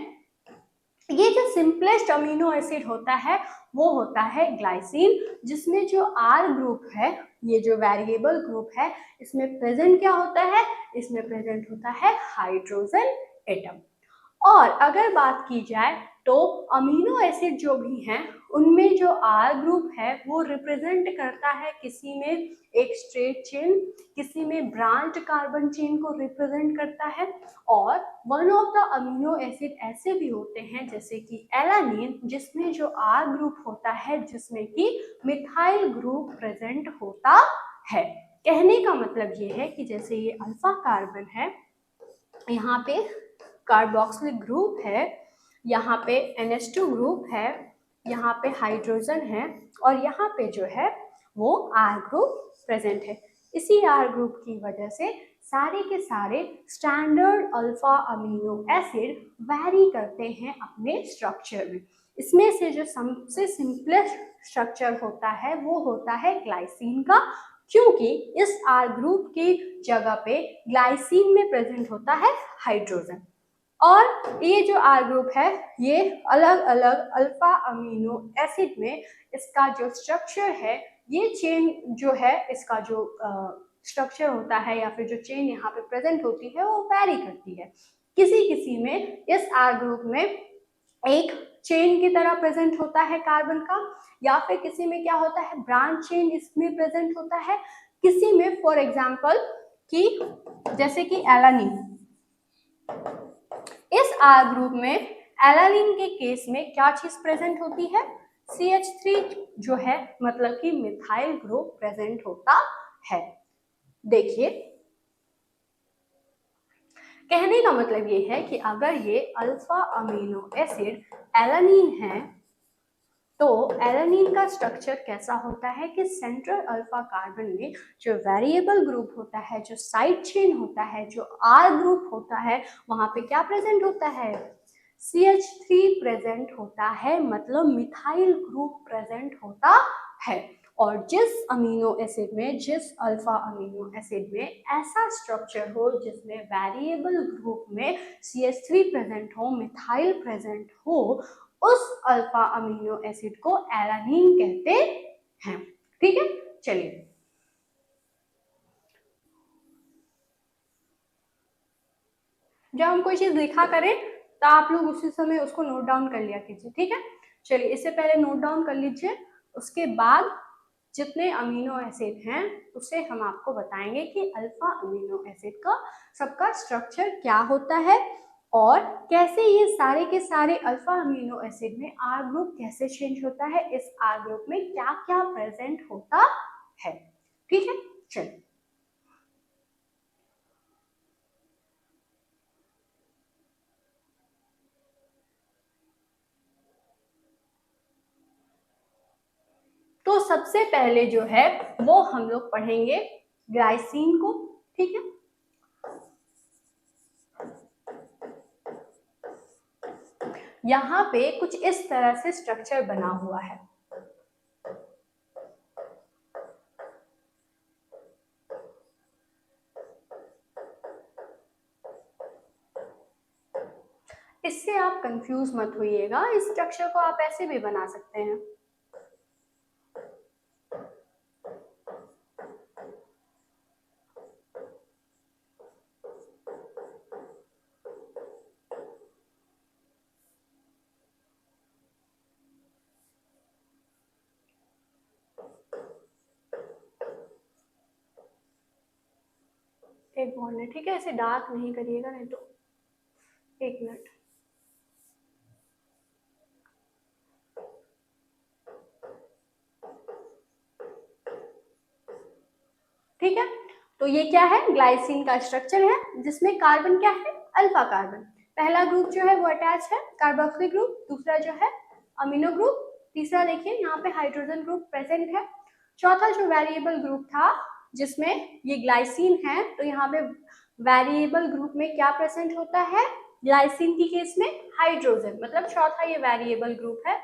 ये जो सिंपलेस्ट अमीनो एसिड होता है वो होता है ग्लाइसिन, जिसमें जो आर ग्रुप है, ये जो वेरिएबल ग्रुप है, इसमें प्रेजेंट क्या होता है? इसमें प्रेजेंट होता है हाइड्रोजन एटम। और अगर बात की जाए तो अमीनो एसिड जो भी हैं उनमें जो R ग्रुप है वो रिप्रेजेंट करता है किसी में एक स्ट्रेट चेन, किसी में ब्रांच कार्बन चेन को रिप्रेजेंट करता है, और one of the amino acid ऐसे भी होते हैं जैसे कि एलानिन जिसमें जो R ग्रुप होता है जिसमें कि मिथाइल ग्रुप प्रेजेंट होता है। कहने का मतलब ये है कि जैसे ये अल्फा कार्बन है, यहाँ पे कार्बोक्सिलिक ग्रुप है, यहाँ पे NH2 ग्रुप है, यहाँ पे हाइड्रोजन है, और यहाँ पे जो है वो R ग्रुप प्रेजेंट है। इसी R ग्रुप की वजह से सारे के सारे standard alpha amino acid vary करते हैं अपने स्ट्रक्चर में। इसमें से जो सबसे सिंपलेस्ट स्ट्रक्चर होता है वो होता है ग्लाइसिन का, क्योंकि इस R ग्रुप की जगह पे ग्लाइसिन में प्रेजेंट होता है हाइड्रोजन। और ये जो R ग्रुप है ये अलग अलग अल्फा अमीनो एसिड में इसका जो स्ट्रक्चर है, ये चेन जो है इसका जो स्ट्रक्चर होता है या फिर जो चेन यहाँ पे प्रेजेंट होती है वो वैरी करती है। किसी किसी में इस R ग्रुप में एक चेन की तरह प्रेजेंट होता है कार्बन का, या फिर किसी में क्या होता है ब्रांच चेन इसमें प्रेजेंट होता है, किसी में फॉर एग्जांपल कि जैसे कि एलानिन, इस R ग्रुप में एलानिन के केस में क्या चीज प्रेजेंट होती है, CH3 जो है मतलब कि मिथाइल ग्रुप प्रेजेंट होता है। देखिए कहने का मतलब ये है कि अगर ये अल्फा अमीनो एसिड एलानिन है तो एलानिन का स्ट्रक्चर कैसा होता है कि सेंट्रल अल्फा कार्बन में जो वेरिएबल ग्रुप होता है, जो साइड चेन होता है, जो R ग्रुप होता है, वहां पे क्या प्रेजेंट होता है, CH3 प्रेजेंट होता है, मतलब मिथाइल ग्रुप प्रेजेंट होता है। और जिस अमीनो एसिड में, जिस अल्फा अमीनो एसिड में ऐसा स्ट्रक्चर हो जिसमें वेरिएबल ग्रुप में CH3 प्रेजेंट हो, मिथाइल प्रेजेंट हो, उस अल्फा अमीनो एसिड को एलानिन कहते हैं। ठीक है, चलिए जब हम कोई चीज लिखा करें तो आप लोग उसी समय उसको नोट डाउन कर लिया कीजिए। ठीक है, चलिए इससे पहले नोट डाउन कर लीजिए, उसके बाद जितने अमीनो एसिड हैं उसे हम आपको बताएंगे कि अल्फा अमीनो एसिड का सबका स्ट्रक्चर क्या होता है और कैसे ये सारे के सारे अल्फा अमीनो एसिड में R ग्रुप कैसे चेंज होता है, इस R ग्रुप में क्या क्या प्रेजेंट होता है। ठीक है, चलिए तो सबसे पहले जो है वो हम लोग पढ़ेंगे ग्लाइसिन को। ठीक है, यहाँ पे कुछ इस तरह से स्ट्रक्चर बना हुआ है। इससे आप कंफ्यूज मत होइएगा, इस स्ट्रक्चर को आप ऐसे भी बना सकते हैं। एक बॉन्ड है, ठीक है, इसे डार्क नहीं करिएगा नहीं तो। एक मिनट, ठीक है, तो ये क्या है, ग्लाइसिन का स्ट्रक्चर है जिसमें कार्बन क्या है, अल्फा कार्बन। पहला ग्रुप जो है वो अटैच है कार्बोक्सिलिक ग्रुप, दूसरा जो है अमीनो ग्रुप, तीसरा देखिए यहाँ पे हाइड्रोजन ग्रुप प्रेजेंट है, चौथा जो वेरिएबल ग्रुप था जिसमें ये ग्लाइसिन है, तो यहाँ पे वेरिएबल ग्रुप में क्या प्रेजेंट होता है, ग्लाइसिन की केस में हाइड्रोजन, मतलब चौथा ये वेरिएबल ग्रुप है,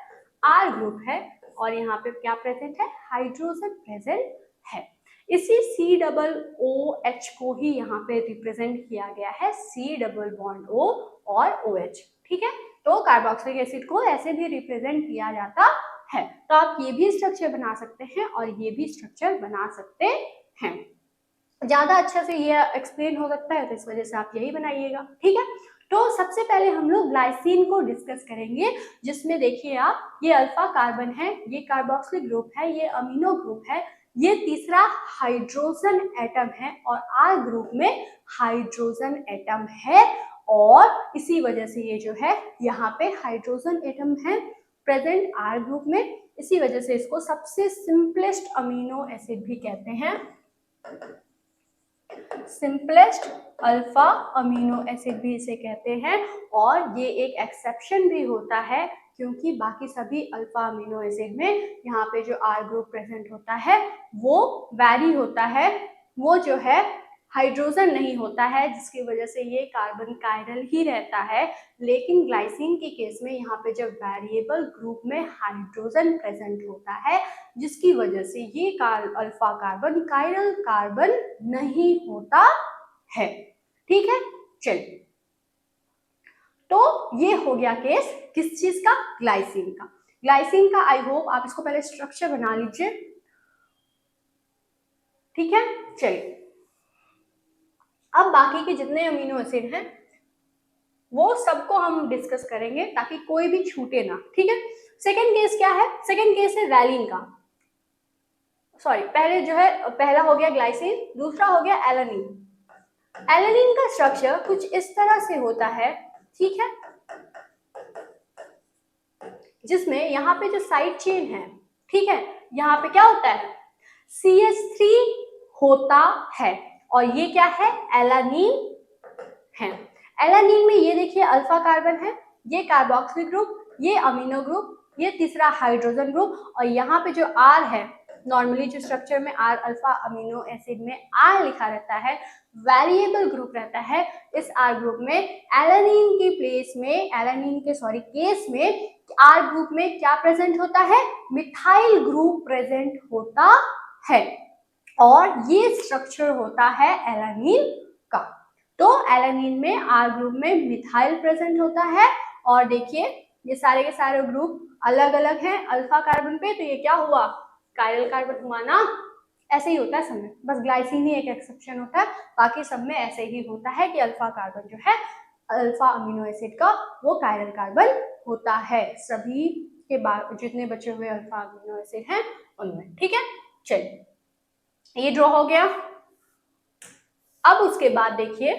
R ग्रुप है, और यहाँ पे क्या प्रेजेंट है, हाइड्रोजन प्रेजेंट है। इसी COOH को ही यहाँ पे रिप्रेजेंट किया गया है, C डबल बॉन्ड O और OH। ठीक है, तो कार्बोक्सिलिक एसिड को ऐसे भी रिप्रेजेंट किया जाता है। तो आप ये भी स्ट्रक्चर बना सकते हैं और ये भी स्ट्रक्चर बना सकते हैं। ज्यादा अच्छे से ये एक्सप्लेन हो सकता है तो इस वजह से आप यही बनाइएगा। ठीक है, तो सबसे पहले हम लोग ग्लाइसिन को डिस्कस करेंगे, जिसमें देखिए आप, ये अल्फा कार्बन है, ये कार्बोक्सिलिक ग्रुप है, ये अमीनो ग्रुप है, ये तीसरा हाइड्रोजन एटम है और आर ग्रुप में हाइड्रोजन एटम है, और इसी वजह से ये जो है यहाँ पे हाइड्रोजन एटम है प्रेजेंट आर ग्रुप में, इसी वजह से इसको सबसे सिंपलेस्ट अमीनो एसिड भी कहते हैं, सिंपलेस्ट अल्फा अमीनो एसिड भी इसे कहते हैं। और ये एक एक्सेप्शन भी होता है, क्योंकि बाकी सभी अल्फा अमीनो एसिड में यहाँ पे जो आर ग्रुप प्रेजेंट होता है वो वैरी होता है, वो जो है हाइड्रोजन नहीं होता है, जिसकी वजह से ये कार्बन कायरल ही रहता है। लेकिन ग्लाइसिन के केस में यहाँ पे जब वेरिएबल ग्रुप में हाइड्रोजन प्रेजेंट होता है, जिसकी वजह से ये अल्फा कार्बन कायरल कार्बन नहीं होता है। ठीक है, चलिए, तो ये हो गया केस किस चीज का, ग्लाइसिन का। ग्लाइसिन का आई होप आप इसको पहले स्ट्रक्चर बना लीजिए, ठीक है। चलिए, अब बाकी के जितने अमीनो एसिड हैं वो सबको हम डिस्कस करेंगे ताकि कोई भी छूटे ना, ठीक है। सेकेंड केस क्या है, सेकेंड केस है वैलिन का, सॉरी, पहले जो है, पहला हो गया ग्लाइसिन, दूसरा हो गया एलानिन। एलानिन का स्ट्रक्चर कुछ इस तरह से होता है, ठीक है, जिसमें यहाँ पे जो साइड चेन है, ठीक है, यहाँ पे क्या होता है, CH3 होता है, और ये क्या है, एलानिन है। एलानिन में ये देखिए अल्फा कार्बन है, ये कार्बोक्सिल ग्रुप, ये अमीनो ग्रुप, ये तीसरा हाइड्रोजन ग्रुप, और यहाँ पे जो R है, नॉर्मली जो स्ट्रक्चर में R अल्फा अमीनो एसिड में R लिखा रहता है, वेरिएबल ग्रुप रहता है। इस R ग्रुप में एलानिन के प्लेस में, एलानिन के केस में R ग्रुप में क्या प्रेजेंट होता है, मिथाइल ग्रुप प्रेजेंट होता है, और ये स्ट्रक्चर होता है एलानिन का। तो एलानिन में R ग्रुप में मिथाइल प्रेजेंट होता है, और देखिए ये सारे के सारे ग्रुप अलग अलग हैं अल्फा कार्बन पे, तो ये क्या हुआ, कायरल कार्बन हुआ ना। ऐसे ही होता है सब में, बस ग्लाइसिन ही एक एक्सेप्शन होता है, बाकी सब में ऐसे ही होता है कि अल्फा कार्बन जो है अल्फा अमीनो एसिड का वो कायरल कार्बन होता है, सभी के बाद जितने बचे हुए अल्फा अमीनो एसिड हैं उनमें, ठीक है। चलिए, ये ड्रॉ हो गया। अब उसके बाद देखिए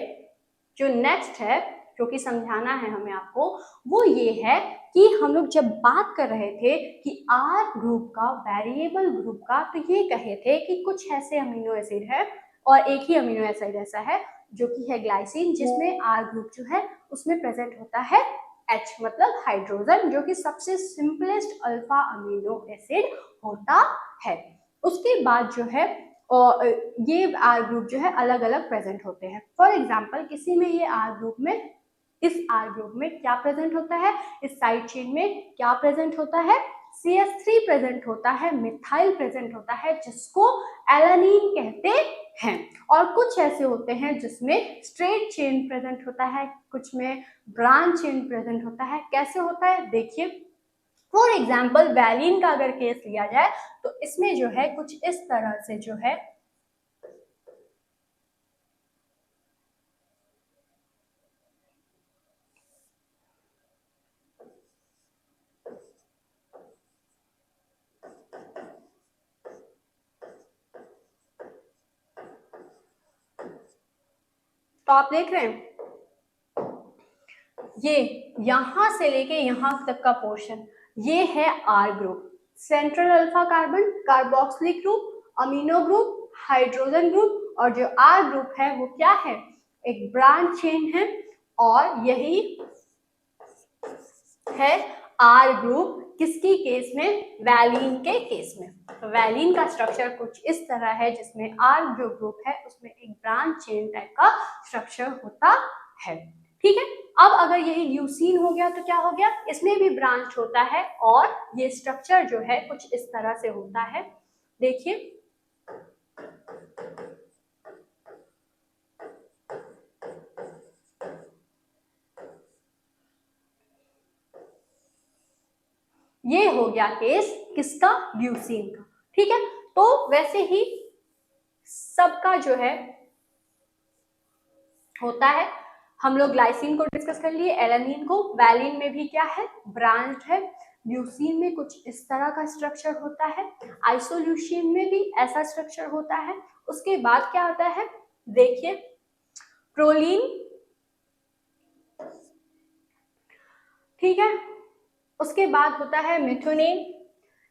जो नेक्स्ट है, जो कि समझाना है हमें आपको, वो ये है कि हम लोग जब बात कर रहे थे कि आर ग्रुप का, वेरिएबल ग्रुप का, तो ये कहे थे कि कुछ ऐसे अमीनो एसिड है, और एक ही अमीनो एसिड ऐसा है जो कि है ग्लाइसिन, जिसमें आर ग्रुप जो है उसमें प्रेजेंट होता है H, मतलब हाइड्रोजन, जो कि सबसे सिंपलेस्ट अल्फा अमीनो एसिड होता है। उसके बाद जो है और ये आर ग्रुप जो है अलग अलग प्रेजेंट होते हैं। फॉर एग्जाम्पल, किसी में ये आर ग्रुप में, इस आर ग्रुप में क्या प्रेजेंट होता है, इस साइड चेन में क्या प्रेजेंट होता है, CH3 प्रेजेंट होता है, मिथाइल प्रेजेंट होता है, जिसको एलानिन कहते हैं। और कुछ ऐसे होते हैं जिसमें स्ट्रेट चेन प्रेजेंट होता है, कुछ में ब्रांच चेन प्रेजेंट होता है। कैसे होता है देखिए, फॉर एग्जाम्पल वैलिन का अगर केस लिया जाए तो इसमें जो है कुछ इस तरह से जो है तो आप देख रहे हैं ये यहां से लेके यहां तक का पोर्शन, ये है R group, central alpha carbon, carboxylic group, amino group, hydrogen group, और जो आर ग्रुप है वो क्या है, एक ब्रांच चेन है, और यही है आर ग्रुप किसकी केस में, वैलिन के केस में। तो वैलिन का स्ट्रक्चर कुछ इस तरह है, जिसमें आर जो ग्रुप है उसमें एक ब्रांच चेन टाइप का स्ट्रक्चर होता है, ठीक है। अब अगर यही ल्यूसीन हो गया तो क्या हो गया, इसमें भी ब्रांच होता है, और ये स्ट्रक्चर जो है कुछ इस तरह से होता है। देखिए ये हो गया केस किसका, ल्यूसीन का, ठीक है। तो वैसे ही सबका जो है होता है, हम लोग ग्लाइसिन को डिस्कस कर लिए, एलानिन को। वैलिन में भी क्या है, ब्रांच है। ल्यूसीन में कुछ इस तरह का स्ट्रक्चर होता है, आइसोल्यूसिन में भी ऐसा स्ट्रक्चर होता है। उसके बाद क्या होता है, देखिए प्रोलीन, ठीक है। उसके बाद होता है मिथोनिन,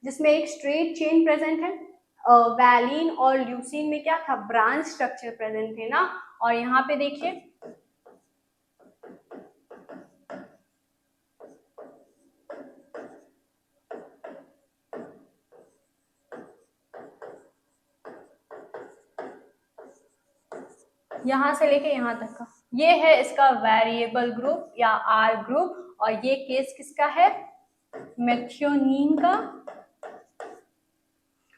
जिसमें एक स्ट्रेट चेन प्रेजेंट है। वैलिन और ल्यूसीन में क्या था, ब्रांच स्ट्रक्चर प्रेजेंट थे ना। और यहाँ पे देखिए यहाँ से लेके यहाँ तक का ये है इसका वेरिएबल ग्रुप या आर ग्रुप। और ये केस किसका है, मेथियोनिन का।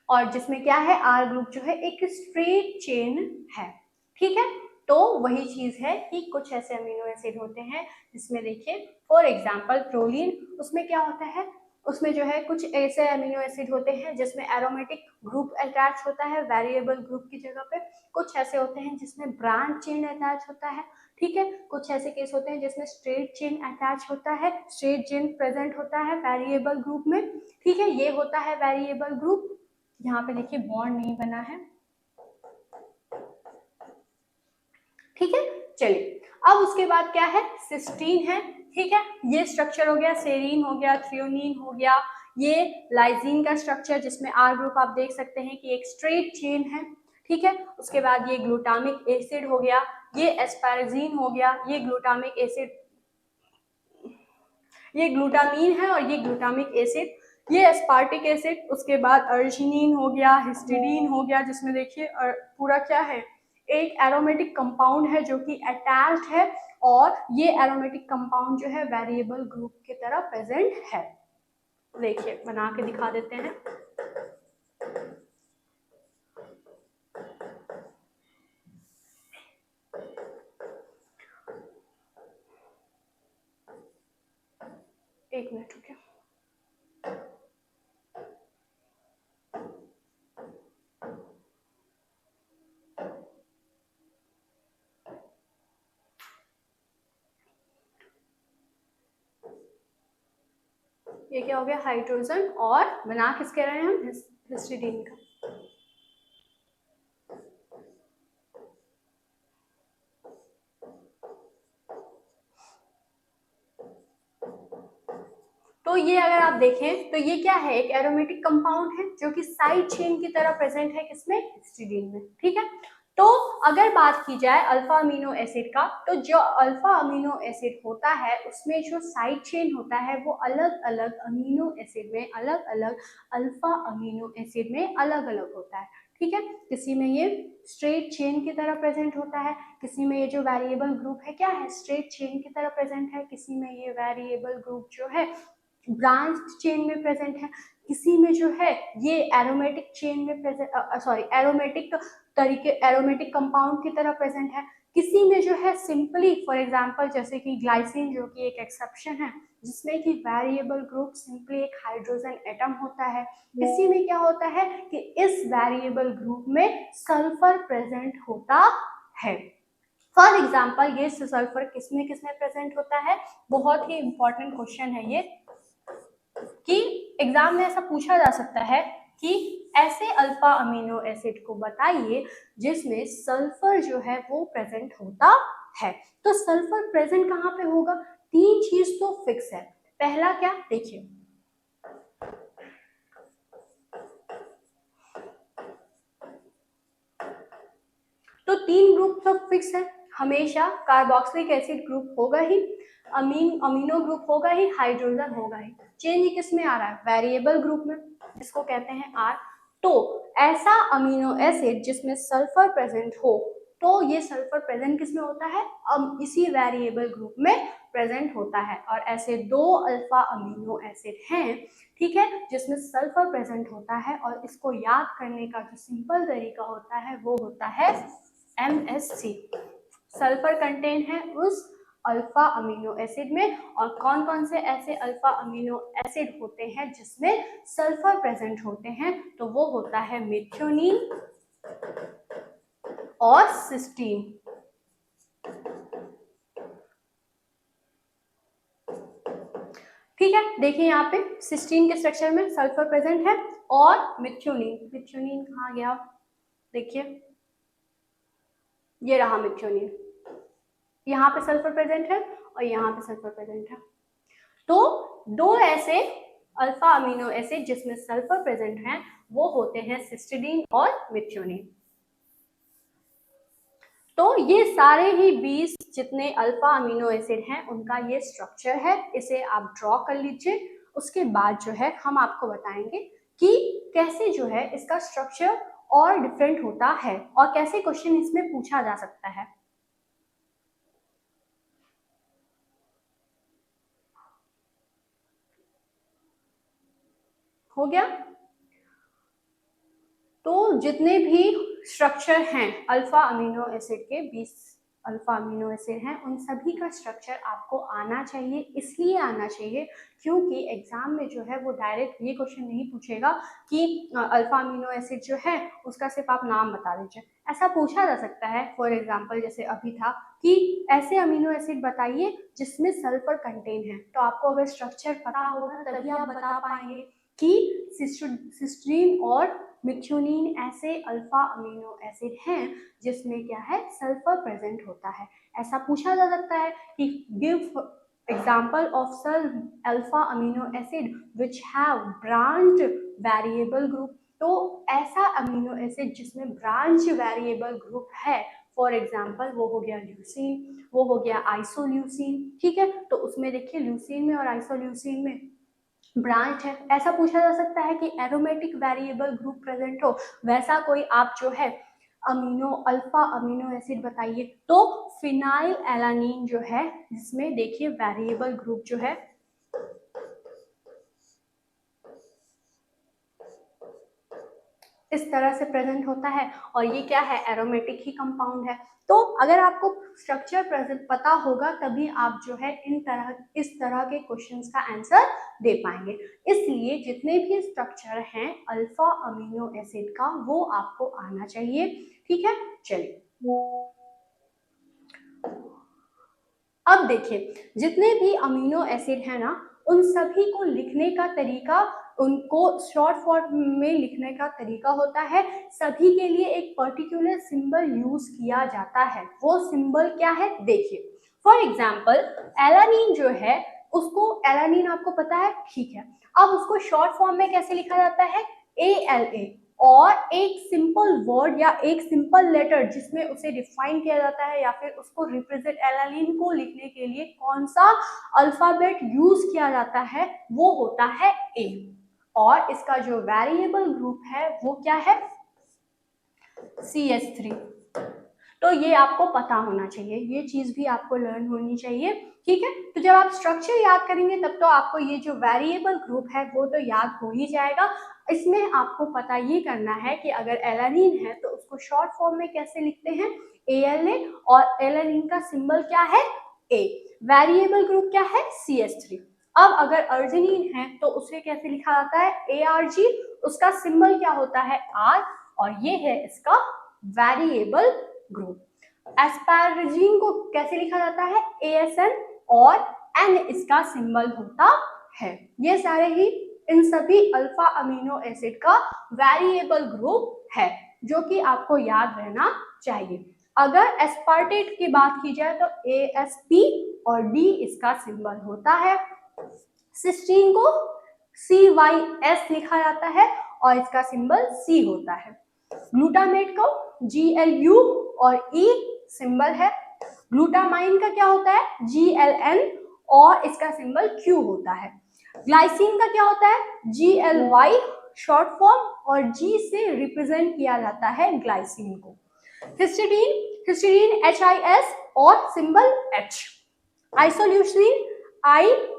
और जिसमें क्या है, आर ग्रुप जो है एक स्ट्रेट चेन है, ठीक है। तो वही चीज है कि कुछ ऐसे अमीनो एसिड होते हैं जिसमें देखिए फॉर एग्जांपल प्रोलीन, उसमें क्या होता है, उसमें जो है कुछ ऐसे अमीनो एसिड होते हैं जिसमें एरोमेटिक ग्रुप अटैच होता है वेरिएबल ग्रुप की जगह पे। कुछ ऐसे होते हैं जिसमें ब्रांच चेन अटैच होता है, ठीक है। कुछ ऐसे केस होते हैं जिसमें स्ट्रेट चेन अटैच होता है, स्ट्रेट चेन प्रेजेंट होता है वेरिएबल ग्रुप में, ठीक है। ये होता है वेरिएबल ग्रुप। यहाँ पे देखिए बॉन्ड नहीं बना है, ठीक है। चलिए अब उसके बाद क्या है, सिस्टीन है, ठीक है। ये स्ट्रक्चर हो गया, सेरीन हो गया, थ्रियोनिन हो गया। ये लाइजीन का स्ट्रक्चर जिसमें आर ग्रुप आप देख सकते हैं कि एक स्ट्रेट चेन है, ठीक है। उसके बाद ये ग्लूटामिक एसिड हो गया, ये एस्पारजीन हो गया, ये ग्लूटामिक एसिड, ये ग्लूटामीन है और ये ग्लूटामिक एसिड, ये एस्पार्टिक एसिड। उसके बाद अर्जिनिन हो गया, हिस्टिडीन हो गया, जिसमें देखिए पूरा क्या है, एक एरोमेटिक कंपाउंड है जो कि अटैच्ड है। और ये एरोमेटिक कंपाउंड जो है वेरिएबल ग्रुप की तरह प्रेजेंट है। देखिए बना के दिखा देते हैं। एक मिनट रुकिए। ये क्या हो गया, हाइड्रोजन, और बना किसके रहे हैं हम, हिस्टिडीन का। तो ये अगर आप देखें तो ये क्या है, एक एरोमेटिक कंपाउंड है जो कि साइड चेन की तरह प्रेजेंट है किसमें, हिस्टिडीन में, ठीक है। तो अगर बात की जाए अल्फा अमीनो एसिड का, तो जो अल्फा अमीनो एसिड होता है उसमें जो साइड चेन होता है वो अलग अलग अमीनो एसिड में, अलग अलग अल्फा अमीनो एसिड में अलग अलग होता है, ठीक है। किसी में ये स्ट्रेट चेन की तरह प्रेजेंट होता है, किसी में ये जो वेरिएबल ग्रुप है क्या है, स्ट्रेट चेन की तरह प्रेजेंट है, किसी में ये वेरिएबल ग्रुप जो है ब्रांच चेन में प्रेजेंट है, किसी में जो है ये एरोमेटिक चेन में प्रेजेंट, सॉरी एरोमेटिक तरीके, एरोमेटिक कंपाउंड की तरह प्रेजेंट है, किसी में जो है सिंपली फॉर एग्जांपल जैसे कि ग्लाइसिन जो कि एक एक्सेप्शन है जिसमें कि वेरिएबल ग्रुप सिंपली एक हाइड्रोजन एटम होता है। किसी में क्या होता है कि इस वेरिएबल ग्रुप में सल्फर प्रेजेंट होता है। फॉर एग्जाम्पल ये सल्फर किसमें किसमें प्रेजेंट होता है, बहुत ही इंपॉर्टेंट क्वेश्चन है ये, कि एग्जाम में ऐसा पूछा जा सकता है कि ऐसे अल्फा अमीनो एसिड को बताइए जिसमें सल्फर जो है वो प्रेजेंट होता है। तो सल्फर प्रेजेंट कहाँ पे होगा, तीन चीज तो फिक्स है। पहला क्या, देखिए तो तीन ग्रुप तो फिक्स है, हमेशा कार्बोक्सिलिक एसिड ग्रुप होगा ही, अमीनो ग्रुप होगा ही, हाइड्रोजन होगा ही। चेंज किस में आ रहा है, वेरिएबल ग्रुप में, जिसको कहते हैं आर। तो ऐसा अमीनो एसिड जिसमें सल्फर प्रेजेंट हो, तो ये सल्फर प्रेजेंट किस में होता है, अब इसी वेरिएबल ग्रुप में प्रेजेंट होता है। और ऐसे दो अल्फा अमीनो एसिड हैं, ठीक है, जिसमें सल्फर प्रेजेंट होता है। और इसको याद करने का जो सिंपल तरीका होता है वो होता है MSC, सल्फर कंटेन है उस अल्फा अमीनो एसिड में। और कौन कौन से ऐसे अल्फा अमीनो एसिड होते हैं जिसमें सल्फर प्रेजेंट होते हैं, तो वो होता है मेथियोनिन और सिस्टीन, देखिए यहाँ पे सिस्टीन के स्ट्रक्चर में सल्फर प्रेजेंट है और मिथ्योनिन, मिथ्योनिन कहाँ गया, देखिए ये रहा मिथ्योनिन, यहाँ पे सल्फर प्रेजेंट है और यहाँ पे सल्फर प्रेजेंट है। तो दो ऐसे अल्फा अमीनो एसिड जिसमें सल्फर प्रेजेंट है वो होते हैं सिस्टीडीन और मिथ्योनिन। तो ये सारे ही 20 जितने अल्फा अमीनो एसिड हैं उनका ये स्ट्रक्चर है, इसे आप ड्रॉ कर लीजिए। उसके बाद जो है हम आपको बताएंगे कि कैसे जो है इसका स्ट्रक्चर और डिफरेंट होता है और कैसे क्वेश्चन इसमें पूछा जा सकता है। हो गया? तो जितने भी स्ट्रक्चर हैं अल्फा अमीनो एसिड के, 20 अल्फा अमीनो एसिड हैं, उन सभी का स्ट्रक्चर आपको आना चाहिए। इसलिए आना चाहिए क्योंकि एग्जाम में जो है वो डायरेक्ट ये क्वेश्चन नहीं पूछेगा कि अल्फा अमीनो एसिड जो है उसका सिर्फ आप नाम बता दीजिए। ऐसा पूछा जा सकता है, फॉर एग्जाम्पल जैसे अभी था कि ऐसे अमीनो एसिड बताइए जिसमें सल्फर कंटेन है, तो आपको अगर स्ट्रक्चर पता होगा तभी आप बता पाएंगे कि सिस्टीन और मिथ्योनिन ऐसे अल्फा अमीनो एसिड हैं जिसमें क्या है सल्फर प्रेजेंट होता है। ऐसा पूछा जा सकता है कि give example of some alpha amino acid which have branch variable group. तो ऐसा अमीनो एसिड जिसमें ब्रांच वेरिएबल ग्रुप है, फॉर एग्जाम्पल वो हो गया ल्यूसीन, वो हो गया आइसोल्यूसीन, ठीक है। तो उसमें देखिए ल्यूसीन में और आइसोल्यूसीन में ब्रांच है। ऐसा पूछा जा सकता है कि एरोमेटिक वेरिएबल ग्रुप प्रेजेंट हो, वैसा कोई आप जो है अमीनो अल्फा अमीनो एसिड बताइए। तो फिनाइल एलानीन जो है जिसमें देखिए वेरिएबल ग्रुप जो है इस तरह से प्रेजेंट होता है और ये क्या है एरोमेटिक ही कंपाउंड है। तो अगर आपको स्ट्रक्चर प्रेजेंट पता होगा तभी आप जो है इस तरह के क्वेश्चंस का आंसर दे पाएंगे। इसलिए जितने भी स्ट्रक्चर हैं अल्फा अमीनो एसिड का वो आपको आना चाहिए, ठीक है। चलिए अब देखिए जितने भी अमीनो एसिड है ना उन सभी को लिखने का तरीका, उनको शॉर्ट फॉर्म में लिखने का तरीका होता है। सभी के लिए एक पर्टिकुलर सिंबल यूज किया जाता है। वो सिंबल क्या है देखिए, फॉर एग्जाम्पल एलानीन जो है उसको, एलानीन आपको पता है, ठीक है। अब उसको शॉर्ट फॉर्म में कैसे लिखा जाता है, ALA, और एक सिंपल वर्ड या एक सिंपल लेटर जिसमें उसे डिफाइन किया जाता है या फिर उसको रिप्रेजेंट, एलानीन को लिखने के लिए कौन सा अल्फाबेट यूज किया जाता है वो होता है A। और इसका जो वेरिएबल ग्रुप है वो क्या है CH3। तो ये आपको पता होना चाहिए, ये चीज भी आपको लर्न होनी चाहिए, ठीक है। तो जब आप स्ट्रक्चर याद करेंगे तब तो आपको ये जो वेरिएबल ग्रुप है वो तो याद हो ही जाएगा। इसमें आपको पता ये करना है कि अगर एलानीन है तो उसको शॉर्ट फॉर्म में कैसे लिखते हैं ALA, और एलानीन का सिंबल क्या है A, वेरिएबल ग्रुप क्या है CH3। अब अगर अर्जिनिन है तो उसे कैसे लिखा जाता है ARG, उसका सिंबल क्या होता है R, और ये है इसका वेरिएबल ग्रुप। एस्पारजिन को कैसे लिखा जाता है ASN, और N इसका सिंबल होता है। ये सारे ही इन सभी अल्फा अमीनो एसिड का वेरिएबल ग्रुप है जो कि आपको याद रहना चाहिए। अगर एस्पार्टेट की बात की जाए तो ASP और D इसका सिंबल होता है। सिस्टीन को CYS लिखा जाता है और इसका सिंबल C होता है। ग्लूटामेट को GLU और E सिंबल है। ग्लूटामाइन का क्या होता है GLN और इसका सिंबल Q होता है। ग्लाइसिन का क्या होता है GLY शॉर्ट फॉर्म, और G से रिप्रेजेंट किया जाता है ग्लाइसिन को। हिस्टीडीन HIS और सिंबल H। आइसोल्यूसिन ILE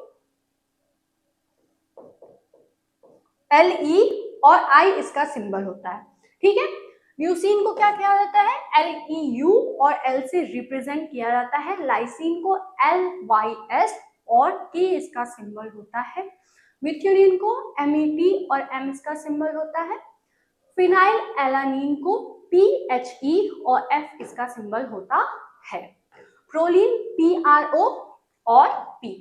और I इसका सिंबल होता है, ठीक है। ल्यूसीन को क्या किया जाता है LEU और L से रिप्रेजेंट किया जाता है। लाइसिन को LYS और K इसका सिंबल होता है। मिथ्योनिन को MEP और M इसका सिंबल होता है। फिनाइल एलानीन को PHE और F इसका सिंबल होता है। प्रोलीन PRO और P।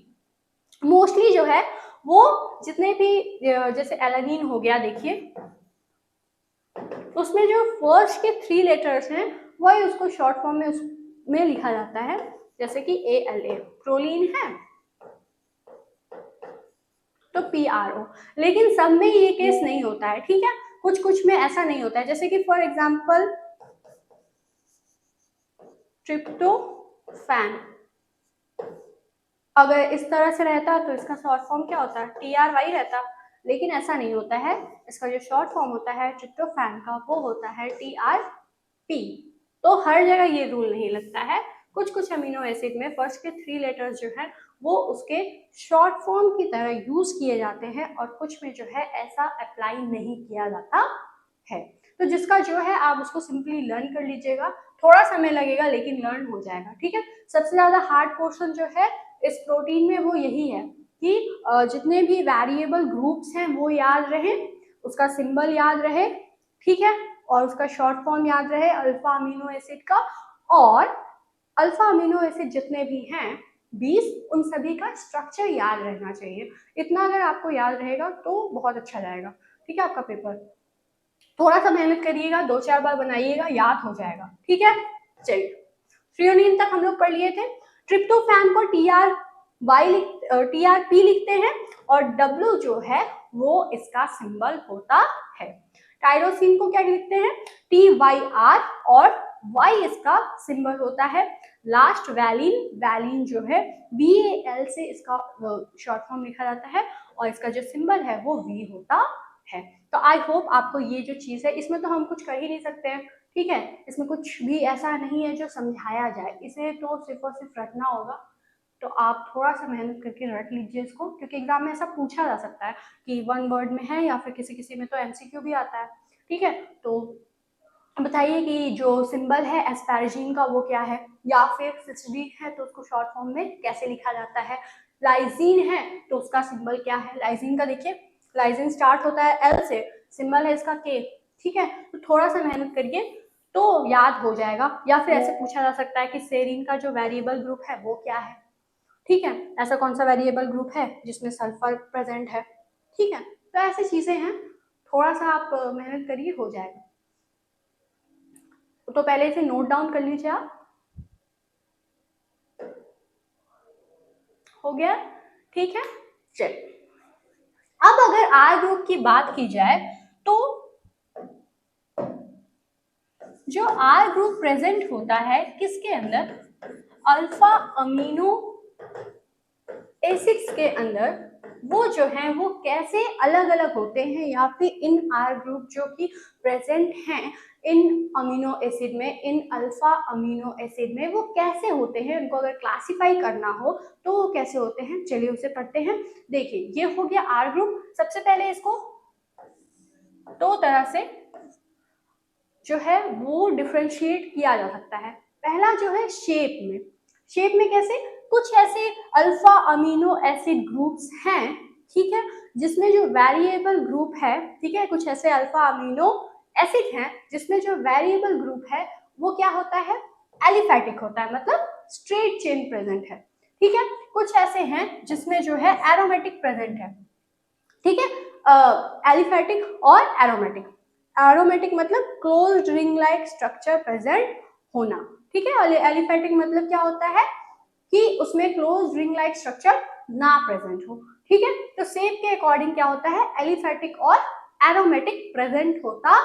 मोस्टली जो है वो जितने भी जैसे एलानीन हो गया, देखिए उसमें जो फर्स्ट के 3 लेटर्स हैं वही उसको शॉर्ट फॉर्म में उसमें लिखा जाता है, जैसे कि ALA। प्रोलीन है तो PRO। लेकिन सब में ये केस नहीं होता है, ठीक है, कुछ कुछ में ऐसा नहीं होता है, जैसे कि फॉर एग्जांपल ट्रिप्टोफैन अगर इस तरह से रहता तो इसका शॉर्ट फॉर्म क्या होता, TRY रहता, लेकिन ऐसा नहीं होता है। इसका जो शॉर्ट फॉर्म होता है ट्रिप्टोफैन का वो होता है TRP। तो हर जगह ये रूल नहीं लगता है, कुछ कुछ अमीनो एसिड में फर्स्ट के 3 लेटर्स जो है वो उसके शॉर्ट फॉर्म की तरह यूज किए जाते हैं और कुछ में जो है ऐसा अप्लाई नहीं किया जाता है। तो जिसका जो है आप उसको सिंपली लर्न कर लीजिएगा, थोड़ा समय लगेगा लेकिन लर्न हो जाएगा, ठीक है। सबसे ज्यादा हार्ड पोर्शन जो है इस प्रोटीन में वो यही है कि जितने भी वेरिएबल ग्रुप्स हैं वो याद रहे, उसका सिंबल याद रहे, ठीक है, और उसका शॉर्ट फॉर्म याद रहे अल्फा अमीनो एसिड का, और अल्फा अमीनो एसिड जितने भी हैं 20, उन सभी का स्ट्रक्चर याद रहना चाहिए। इतना अगर आपको याद रहेगा तो बहुत अच्छा जाएगा, ठीक है। आपका पेपर थोड़ा सा मेहनत करिएगा, 2-4 बार बनाइएगा, याद हो जाएगा, ठीक है। चलिए, थ्रियोनिन तक हम लोग पढ़ लिए थे। ट्रिप्टोफैन को TRP लिखते हैं और W जो है वो इसका सिंबल होता है। टायरोसिन को क्या लिखते हैं, TYR, और Y इसका सिंबल होता है। लास्ट वैलिन जो है VAL से इसका शॉर्ट फॉर्म लिखा जाता है और इसका जो सिंबल है वो V होता है। तो आई होप आपको ये जो चीज है, इसमें तो हम कुछ कर ही नहीं सकते हैं, ठीक है, इसमें कुछ भी ऐसा नहीं है जो समझाया जाए, इसे तो सिर्फ और सिर्फ रटना होगा। तो आप थोड़ा सा मेहनत करके रट लीजिए इसको, क्योंकि एग्जाम में ऐसा पूछा जा सकता है कि 1 वर्ड में है या फिर किसी किसी में तो MCQ भी आता है, ठीक है। तो बताइए कि जो सिंबल है एस्पैरजीन का वो क्या है, या फिर सिस्टीन है तो उसको शॉर्ट फॉर्म में कैसे लिखा जाता है, लाइजीन है तो उसका सिंबल क्या है। लाइजीन का देखिए, लाइजीन स्टार्ट होता है L से, सिंबल है इसका K, ठीक है। तो थोड़ा सा मेहनत करिए तो याद हो जाएगा। या फिर ऐसे पूछा जा सकता है कि सेरीन का जो वेरिएबल ग्रुप है वो क्या है, ठीक है, ऐसा कौन सा वेरिएबल ग्रुप है जिसमें सल्फर प्रेजेंट है, ठीक है। तो ऐसी चीजें हैं, थोड़ा सा आप मेहनत करिए, हो जाएगा। तो पहले इसे नोट डाउन कर लीजिए आप, हो गया, ठीक है। चलिए, अब अगर आर ग्रुप की बात की जाए तो जो आर ग्रुप प्रेजेंट होता है किसके अंदर, अल्फा अमीनो एसिड्स के अंदर, वो जो है वो कैसे अलग अलग होते हैं, या फिर इन आर ग्रुप जो कि प्रेजेंट हैं इन अमीनो एसिड में, इन अल्फा अमीनो एसिड में, वो कैसे होते हैं, उनको अगर क्लासिफाई करना हो तो वो कैसे होते हैं, चलिए उसे पढ़ते हैं। देखिए, ये हो गया आर ग्रुप। सबसे पहले इसको 2 तरह से जो है वो डिफरेंशिएट किया जा सकता है। पहला जो है शेप में कैसे, कुछ ऐसे अल्फा अमीनो एसिड ग्रुप्स हैं, ठीक है, जिसमें जो वेरिएबल ग्रुप है, ठीक है, कुछ ऐसे अल्फा अमीनो एसिड हैं जिसमें जो वेरिएबल ग्रुप है वो क्या होता है, एलिफैटिक होता है, मतलब स्ट्रेट चेन प्रेजेंट है, ठीक है। कुछ ऐसे हैं जिसमें जो है एरोमेटिक प्रेजेंट है, ठीक है, एलिफैटिक और एरोमेटिक। एरोमेटिक मतलब closed ring like structure present होना, ठीक है। एलिफैटिक मतलब क्या होता है कि उसमें क्लोज्ड रिंग लाइक स्ट्रक्चर ना प्रेजेंट हो, ठीक है। तो शेप के अकॉर्डिंग क्या होता है, एलिफैटिक और एरोमेटिक प्रेजेंट होता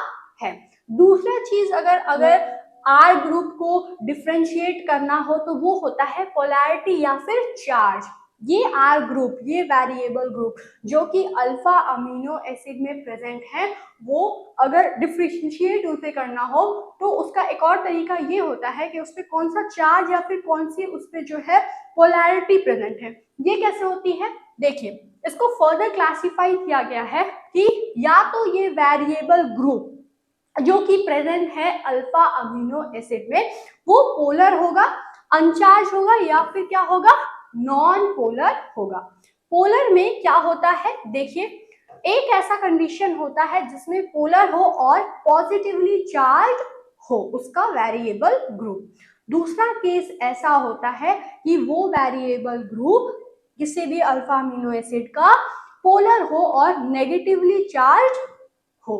है। दूसरा चीज अगर आर ग्रुप को डिफरेंशिएट करना हो तो वो होता है पोलैरिटी या फिर चार्ज। ये आर ग्रुप, ये वेरिएबल ग्रुप जो कि अल्फा अमीनो एसिड में प्रेजेंट है, वो अगर डिफरेंशिएट उसे करना हो तो उसका एक और तरीका ये होता है कि उस पर कौन सा चार्ज या फिर कौन सी उस पर जो है पोलैरिटी प्रेजेंट है। ये कैसे होती है, देखिए, इसको फर्दर क्लासिफाई किया गया है कि या तो ये वेरिएबल ग्रुप जो कि प्रेजेंट है अल्फा अमीनो एसिड में वो पोलर होगा, अनचार्ज होगा, या फिर क्या होगा, नॉन पोलर होगा। पोलर में क्या होता है, देखिए, एक ऐसा कंडीशन होता है जिसमें पोलर हो और पॉजिटिवली चार्ज हो उसका वेरिएबल ग्रुप। दूसरा केस ऐसा होता है कि वो वेरिएबल ग्रुप किसी भी अल्फा अमीनो एसिड का पोलर हो और नेगेटिवली चार्ज हो।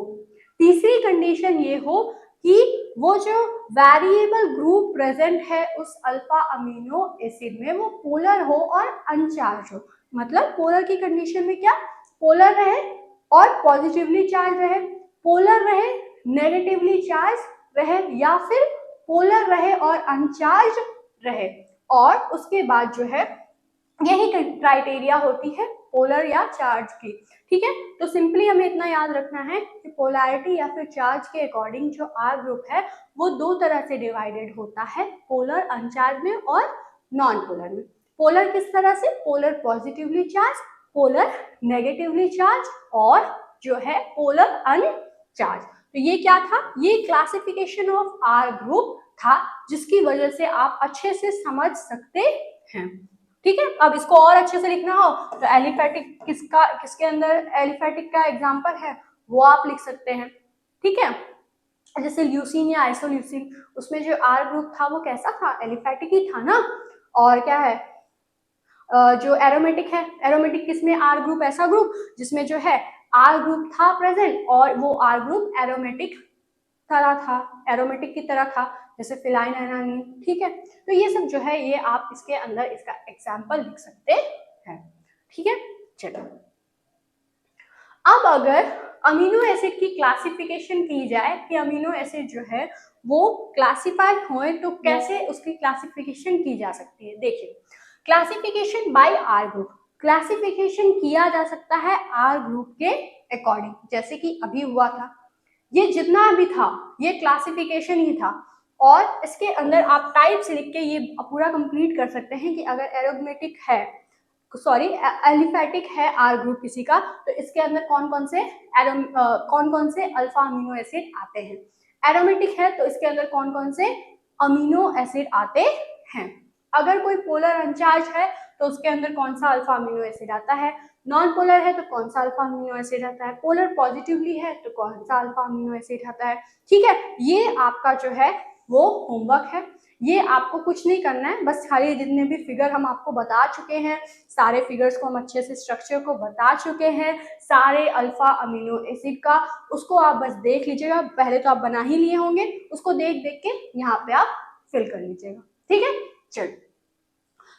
तीसरी कंडीशन ये हो कि वो जो वेरिएबल ग्रुप प्रेजेंट है उस अल्फा अमीनो एसिड में वो पोलर हो और अनचार्ज हो। मतलब पोलर की कंडीशन में क्या, पोलर रहे और पॉजिटिवली चार्ज रहे, पोलर रहे नेगेटिवली चार्ज रहे, या फिर पोलर रहे और अनचार्ज रहे। और उसके बाद जो है यही क्राइटेरिया होती है पोलर या चार्ज की। ठीक है, तो सिंपली हमें इतना याद रखना है कि पोलैरिटी या फिर चार्ज के अकॉर्डिंग जो आर ग्रुप है वो दो तरह से डिवाइडेड होता है, पोलर अनचार्ज में और नॉन पोलर में। पोलर किस तरह से, polar positively charge, polar negatively charge और जो है पोलर अनचार्ज। तो ये क्या था, ये क्लासिफिकेशन ऑफ आर ग्रुप था जिसकी वजह से आप अच्छे से समझ सकते हैं। ठीक है, अब इसको और अच्छे से लिखना हो तो एलिफेटिक किसके अंदर एलिफेटिक का एग्जांपल है वो आप लिख सकते हैं। ठीक है, जैसे ल्यूसीन या आइसोल्यूसीन, उसमें जो आर ग्रुप था वो कैसा था, एलिफेटिक ही था ना। और क्या है, जो एरोमेटिक है, एरोमेटिक किसमें, आर ग्रुप ऐसा ग्रुप जिसमें जो है आर ग्रुप था प्रेजेंट और वो आर ग्रुप एरोमेटिक तरह था, एरोमेटिक की तरह था, जैसे फिलाइन एनानीन। ठीक है, तो ये सब जो है ये आप इसके अंदर इसका एग्जाम्पल लिख सकते हैं। ठीक है, चलो अब अगर अमीनो एसिड की क्लासिफिकेशन की जाए कि अमीनो एसिड जो है वो क्लासिफाई होए तो कैसे उसकी क्लासिफिकेशन की जा सकती है। देखिए, classification by R group, classification किया जा सकता है आर ग्रुप के अकॉर्डिंग, जैसे कि अभी हुआ था, ये जितना भी था ये क्लासिफिकेशन ही था। और इसके अंदर आप टाइप्स लिख के ये पूरा कंप्लीट कर सकते हैं कि अगर एरोमेटिक है, सॉरी एलिफेटिक है आर ग्रुप किसी का, तो इसके अंदर कौन कौन से अल्फा अमीनो एसिड आते हैं। एरोमेटिक है तो इसके अंदर कौन कौन से अमीनो एसिड आते हैं। अगर कोई पोलर अनचार्ज है तो उसके अंदर कौन सा अल्फा अमीनो एसिड आता है। नॉन पोलर है तो कौन सा अल्फा अमीनो एसिड आता है। पोलर पॉजिटिवली है तो कौन सा अल्फा अमीनो एसिड आता है। ठीक है, ये आपका जो है वो होमवर्क है, ये आपको कुछ नहीं करना है, बस खाली जितने भी फिगर हम आपको बता चुके हैं, सारे फिगर्स को हम अच्छे से स्ट्रक्चर को बता चुके हैं, सारे अल्फा अमीनो एसिड का, उसको आप बस देख लीजिएगा। पहले तो आप बना ही लिए होंगे, उसको देख देख के यहाँ पे आप फिल कर लीजिएगा। ठीक है, चलो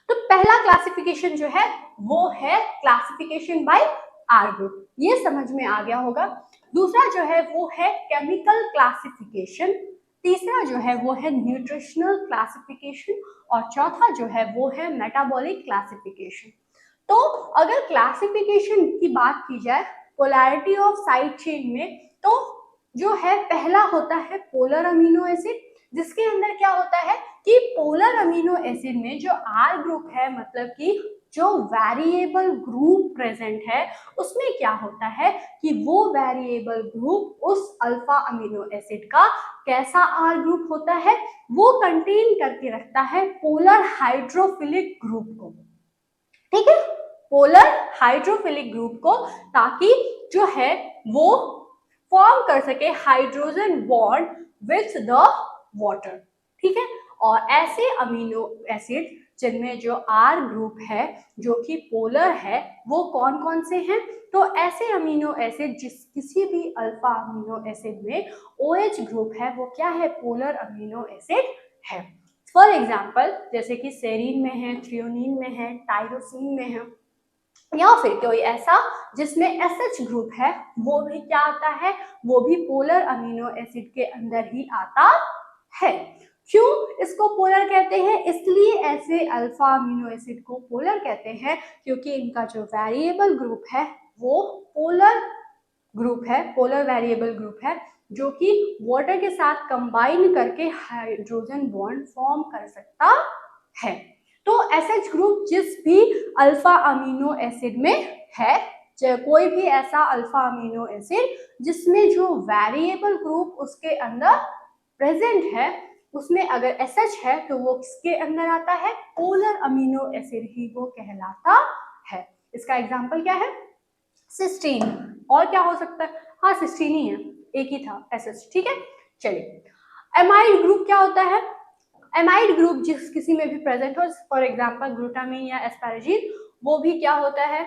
तो पहला क्लासिफिकेशन जो है वो है क्लासिफिकेशन बाय आर ग्रुप, ये समझ में आ गया होगा। दूसरा जो है वो है केमिकल क्लासिफिकेशन, तीसरा जो है वो है न्यूट्रिशनल क्लासिफिकेशन और चौथा जो है वो है मेटाबॉलिक क्लासिफिकेशन। तो अगर क्लासिफिकेशन की बात की जाए पोलैरिटी ऑफ साइड चेन में, तो जो है पहला होता है पोलर अमीनो एसिड, जिसके अंदर क्या होता है कि पोलर अमीनो एसिड में जो आर ग्रुप है, मतलब कि जो वेरिएबल ग्रुप प्रेजेंट है उसमें क्या होता है कि वो वेरिएबल ग्रुप उस अल्फा अमीनो एसिड का कैसा आर ग्रुप होता है, वो कंटेन करके रखता है पोलर हाइड्रोफिलिक ग्रुप को। ठीक है, पोलर हाइड्रोफिलिक ग्रुप को, ताकि जो है वो फॉर्म कर सके hydrogen bond with the water. ठीक है, और ऐसे अमीनो एसिड जिनमें जो आर ग्रुप है जो कि पोलर है वो कौन कौन से हैं, तो ऐसे अमीनो एसिड जिस किसी भी अल्फा अमीनो एसिड में OH ग्रुप है वो क्या है, पोलर अमीनो एसिड है। फॉर एग्जाम्पल जैसे कि सेरीन में है, थ्रियोनिन में है, टायरोसिन में है, या फिर कोई ऐसा जिसमें SH ग्रुप है वो भी क्या आता है, वो भी पोलर अमीनो एसिड के अंदर ही आता है। क्यों इसको पोलर कहते हैं, इसलिए ऐसे अल्फा अमीनो एसिड को पोलर कहते हैं क्योंकि इनका जो वेरिएबल ग्रुप है वो पोलर ग्रुप है, पोलर वेरिएबल ग्रुप है, जो कि वाटर के साथ कंबाइन करके हाइड्रोजन बॉन्ड फॉर्म कर सकता है। तो SH ग्रुप जिस भी अल्फा अमीनो एसिड में है, कोई भी ऐसा अल्फा अमीनो एसिड जिसमें जो वेरिएबल ग्रुप उसके अंदर प्रेजेंट है उसमें अगर SH है तो वो किसके अंदर आता है, पोलर अमीनो एसिड ही वो कहलाता है। इसका एग्जांपल क्या है, सिस्टीन, और क्या हो सकता है, हाँ सिस्टीन ही है, एक ही था SH। ठीक है, चलिए एमाइड ग्रुप क्या होता है, एमाइड ग्रुप जिस किसी में भी प्रेजेंट हो, फॉर एग्जांपल ग्लूटामिन या एस्पैरागिन, वो भी क्या होता है,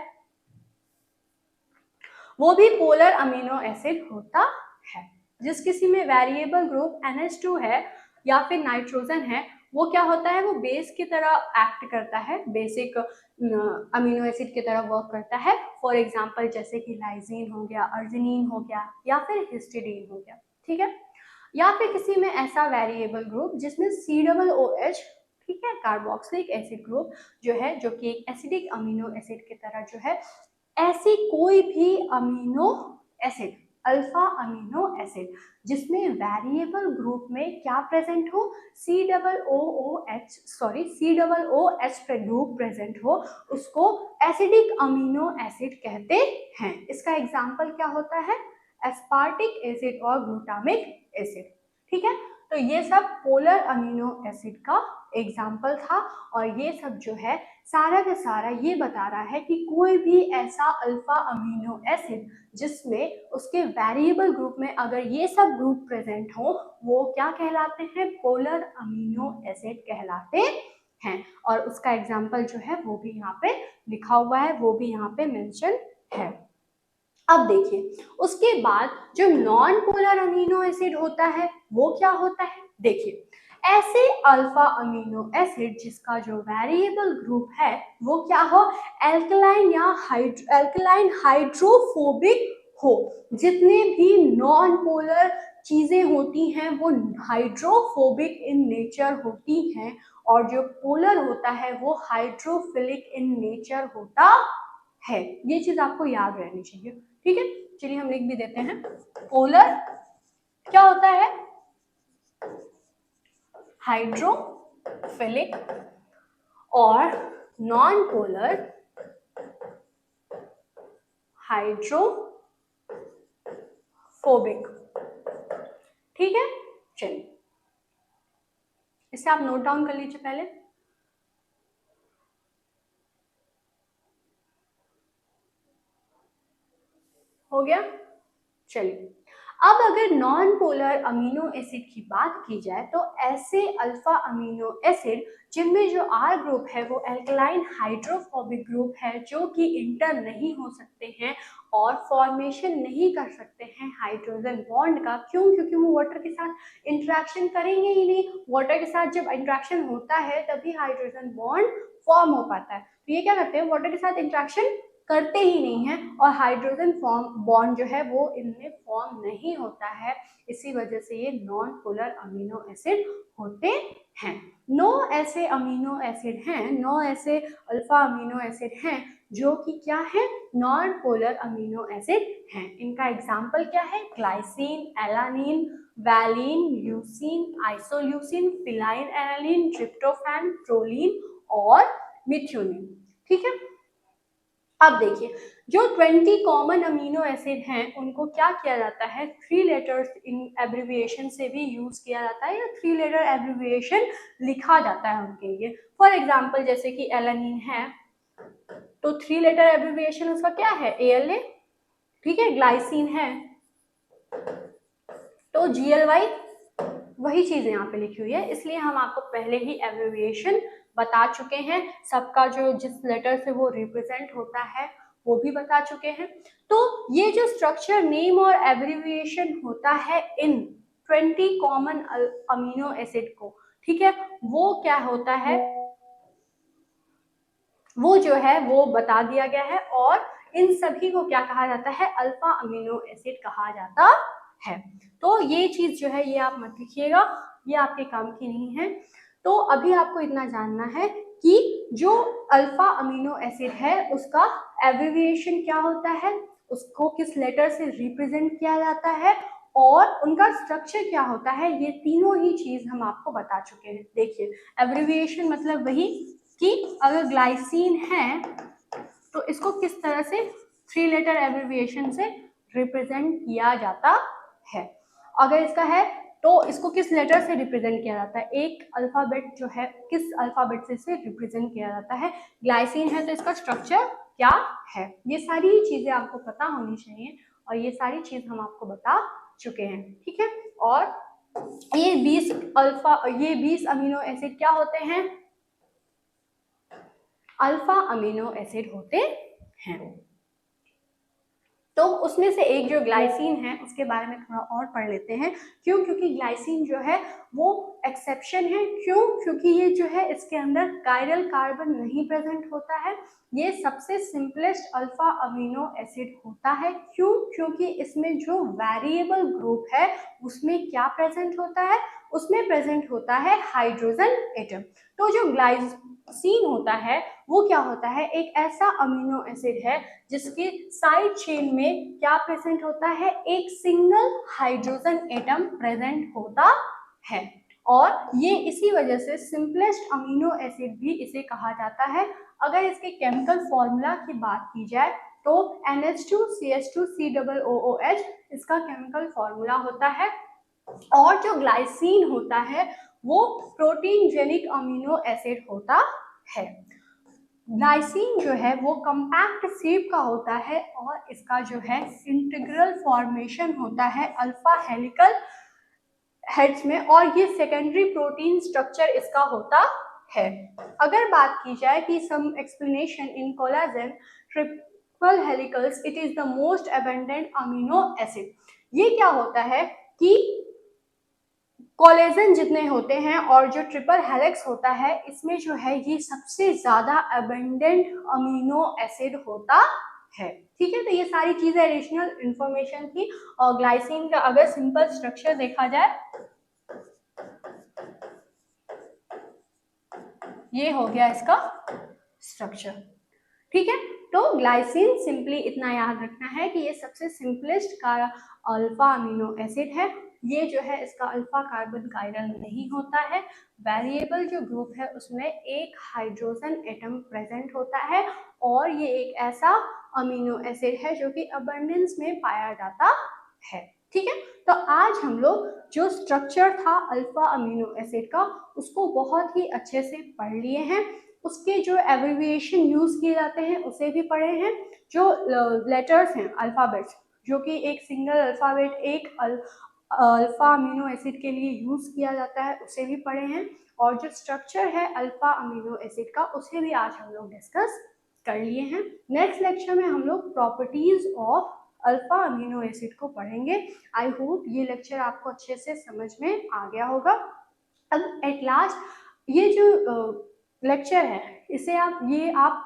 वो भी पोलर अमीनो एसिड होता है। जिस किसी में वेरिएबल ग्रुप NH2 है या फिर नाइट्रोजन है, वो क्या होता है, वो बेस की तरह एक्ट करता है, बेसिक अमीनो एसिड की तरह वर्क करता है। फॉर एग्जांपल जैसे कि लाइजीन हो गया, अर्जिनीन हो गया या फिर हिस्टिडीन हो गया, ठीक है। या फिर किसी में ऐसा वेरिएबल ग्रुप जिसमें COOH, ठीक है, कार्बोक्सिलिक एसिड ग्रुप जो है, जो कि एक एसिडिक अमीनो एसिड की तरह जो है, ऐसी कोई भी amino acid, alpha amino acid जिसमें वेरिएबल ग्रुप में क्या प्रेजेंट हो, COOH ग्रुप प्रेजेंट हो, उसको एसिडिक अमीनो एसिड कहते हैं। इसका एग्जांपल क्या होता है, एस्पार्टिक एसिड और ग्लूटामिक एसिड, ठीक है। तो ये सब पोलर अमीनो एसिड का एग्जाम्पल था, और ये सब जो है सारा का सारा ये बता रहा है कि कोई भी ऐसा अल्फा अमीनो एसिड जिसमें उसके वेरिएबल ग्रुप में अगर ये सब ग्रुप प्रेजेंट हो, वो क्या कहलाते हैं, पोलर अमीनो एसिड कहलाते हैं। और उसका एग्जाम्पल जो है वो भी यहाँ पे लिखा हुआ है, वो भी यहाँ पे मेंशन है। अब देखिए उसके बाद जो नॉन पोलर अमीनो एसिड होता है वो क्या होता है, देखिए ऐसे अल्फा अमीनो एसिड जिसका जो वेरिएबल ग्रुप है वो क्या हो, एल्कलाइन या एल्कलाइन हाइड्रोफोबिक हो। जितने भी नॉन पोलर चीजें होती हैं वो हाइड्रोफोबिक इन नेचर होती हैं, और जो पोलर होता है वो हाइड्रोफिलिक इन नेचर होता है। ये चीज आपको याद रहनी चाहिए, ठीक है। चलिए हम लिख भी देते हैं, पोलर क्या होता है, हाइड्रोफिलिक, और नॉन पोलर हाइड्रोफोबिक, ठीक है। चलिए इसे आप नोट डाउन कर लीजिए पहले। हो गया। चलिए अब अगर नॉन पोलर अमीनो एसिड की बात की जाए तो ऐसे अल्फा अमीनो एसिड जिनमें जो R ग्रुप है वो एल्कलाइन हाइड्रोफोबिक ग्रुप है, जो कि इंटर नहीं हो सकते हैं और फॉर्मेशन नहीं कर सकते हैं हाइड्रोजन बॉन्ड का। क्यों? क्योंकि वो वाटर के साथ इंटरेक्शन करेंगे ही नहीं। वाटर के साथ जब इंटरेक्शन होता है तभी हाइड्रोजन बॉन्ड फॉर्म हो पाता है। तो ये क्या करते हैं, वाटर के साथ इंटरेक्शन करते ही नहीं है, और हाइड्रोजन बॉन्ड जो है वो इनमें फॉर्म नहीं होता है। इसी वजह से ये नॉन पोलर अमीनो एसिड होते हैं। 9 ऐसे अमीनो एसिड हैं, 9 ऐसे अल्फा अमीनो एसिड हैं जो कि क्या है, नॉन पोलर अमीनो एसिड हैं। इनका एग्जाम्पल क्या है, glycine, alanine, valine, leucine, isoleucine, phenyl alanine, tryptophan, proline और मिथ्योनिन, ठीक है। अब देखिए जो 20 कॉमन अमीनो एसिड हैं उनको क्या किया जाता है, 3 लेटर्स इन एब्रिविएशन से भी यूज किया जाता है, या 3 लेटर एब्रिविएशन लिखा जाता है उनके लिए। फॉर एग्जांपल जैसे कि एलानिन है तो 3 लेटर एब्रिविएशन उसका क्या है, ALA, ठीक है। ग्लाइसिन है तो GLY, वही चीज यहाँ पे लिखी हुई है, इसलिए हम आपको पहले ही एब्रिविएशन बता चुके हैं। सबका जो जिस लेटर से वो रिप्रेजेंट होता है वो भी बता चुके हैं। तो ये जो स्ट्रक्चर, नेम और एब्रिविएशन होता है इन 20 कॉमन अमीनो एसिड को, ठीक है, वो क्या होता है, वो जो है वो बता दिया गया है। और इन सभी को क्या कहा जाता है, अल्फा अमीनो एसिड कहा जाता है। तो ये चीज जो है ये आप मत लिखिएगा, ये आपके काम की नहीं है। तो अभी आपको इतना जानना है कि जो अल्फा अमीनो एसिड है उसका एब्रिविएशन क्या होता है, उसको किस लेटर से रिप्रेजेंट किया जाता है, और उनका स्ट्रक्चर क्या होता है, ये तीनों ही चीज हम आपको बता चुके हैं। देखिए एब्रिविएशन मतलब वही कि अगर ग्लाइसिन है तो इसको किस तरह से 3 लेटर एब्रिविएशन से रिप्रेजेंट किया जाता है। अगर इसका है तो इसको किस लेटर से रिप्रेजेंट किया जाता है, एक अल्फाबेट जो है किस अल्फाबेट से रिप्रेजेंट किया जाता है। ग्लाइसिन है तो इसका स्ट्रक्चर क्या है। ये सारी चीजें आपको पता होनी चाहिए, और ये सारी चीज हम आपको बता चुके हैं, ठीक है। और ये 20 अमीनो एसिड क्या होते हैं, अल्फा अमीनो एसिड होते हैं। तो उसमें से एक जो ग्लाइसिन है उसके बारे में थोड़ा और पढ़ लेते हैं। क्यों? क्योंकि ग्लाइसिन जो है वो एक्सेप्शन है। क्यों? क्योंकि ये जो है इसके अंदर कायरल कार्बन नहीं प्रेजेंट होता है। ये सबसे सिंपलेस्ट अल्फा अमीनो एसिड होता है। क्यों? क्योंकि इसमें जो वेरिएबल ग्रुप है उसमें क्या प्रेजेंट होता है? उसमें प्रेजेंट होता है हाइड्रोजन एटम। तो जो ग्लाइसिन होता है वो क्या होता है? एक ऐसा अमीनो एसिड है जिसके साइड चेन में क्या प्रेजेंट होता है? एक सिंगल हाइड्रोजन एटम प्रेजेंट होता है। और ये इसी वजह से सिंपलेस्ट अमीनो एसिड भी इसे कहा जाता है। अगर इसके केमिकल फॉर्मूला की बात की जाए तो NH2CH2COOH इसका केमिकल फॉर्मूला होता है। और जो ग्लाइसिन होता है वो प्रोटीन जेनिक अमीनो एसिड होता है। ग्लाइसिन जो है वो कंपैक्ट शेप का होता है और इसका जो है इंटीग्रल फॉर्मेशन होता है अल्फा हेलिकल हेड्स में, और ये सेकेंडरी प्रोटीन स्ट्रक्चर इसका होता है। अगर बात की जाए कि some explanation in collagen triple helicals, it is the most abundant amino acid. ये क्या होता है कि कोलेजन जितने होते हैं और जो ट्रिपल हेलिक्स होता है इसमें जो है ये सबसे ज्यादा अबंडेंट अमीनो एसिड होता है। ठीक है, तो ये सारी चीजें एडिशनल इंफॉर्मेशन थी। और ग्लाइसिन का अगर सिंपल स्ट्रक्चर देखा जाए, ये हो गया इसका स्ट्रक्चर। ठीक है, तो ग्लाइसिन सिंपली इतना याद रखना है कि ये सबसे सिंपलेस्ट का अल्फा अमीनो एसिड है। ये जो है इसका अल्फा कार्बन कायरल नहीं होता है। वेरिएबल जो ग्रुप है उसमें एक हाइड्रोजन एटम प्रेजेंट होता है और ये एक ऐसा अमीनो एसिड है जो कि अबंडेंस में पाया जाता है। ठीक है, तो आज हम लोग जो स्ट्रक्चर था अल्फा अमीनो एसिड का उसको बहुत ही अच्छे से पढ़ लिए हैं। उसके जो एब्रिविएशन यूज किए जाते हैं उसे भी पढ़े हैं। जो लेटर्स हैं अल्फाबेट्स जो कि एक सिंगल अल्फाबेट एक अल्फा अमीनो एसिड के लिए यूज किया जाता है उसे भी पढ़े हैं। और जो स्ट्रक्चर है अल्फा अमीनो एसिड का उसे भी आज हम लोग डिस्कस कर लिए हैं। नेक्स्ट लेक्चर में हम लोग properties of alpha amino acid को पढ़ेंगे। आई होप ये लेक्चर आपको अच्छे से समझ में आ गया होगा। अब एट लास्ट ये जो लेक्चर है इसे आप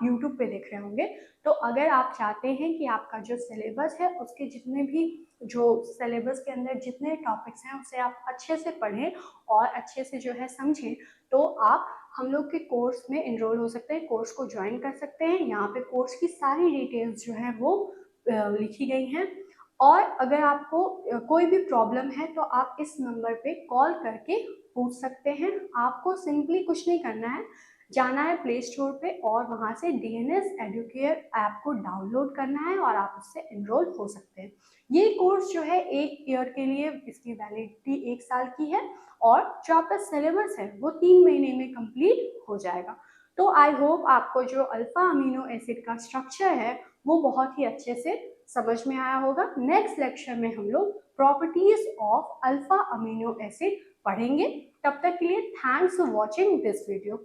YouTube पे देख रहे होंगे। तो अगर आप चाहते हैं कि आपका जो सिलेबस है उसके जितने भी जो सिलेबस के अंदर जितने टॉपिक्स हैं उसे आप अच्छे से पढ़ें और अच्छे से जो है समझें, तो आप हम लोग के कोर्स में इनरोल हो सकते हैं, कोर्स को ज्वाइन कर सकते हैं। यहाँ पे कोर्स की सारी डिटेल्स जो है वो लिखी गई हैं। और अगर आपको कोई भी प्रॉब्लम है तो आप इस नंबर पे कॉल करके पूछ सकते हैं। आपको सिंपली कुछ नहीं करना है, जाना है प्ले स्टोर पे और वहाँ से DNS एडुकेयर ऐप को डाउनलोड करना है और आप उससे एनरोल हो सकते हैं। ये कोर्स जो है 1 ईयर के लिए, इसकी वैलिडिटी 1 साल की है और जो आपका सिलेबस है वो 3 महीने में कंप्लीट हो जाएगा। तो आई होप आपको जो अल्फा अमीनो एसिड का स्ट्रक्चर है वो बहुत ही अच्छे से समझ में आया होगा। नेक्स्ट लेक्चर में हम लोग properties of alpha amino acid पढ़ेंगे। तब तक के लिए thanks for watching this video.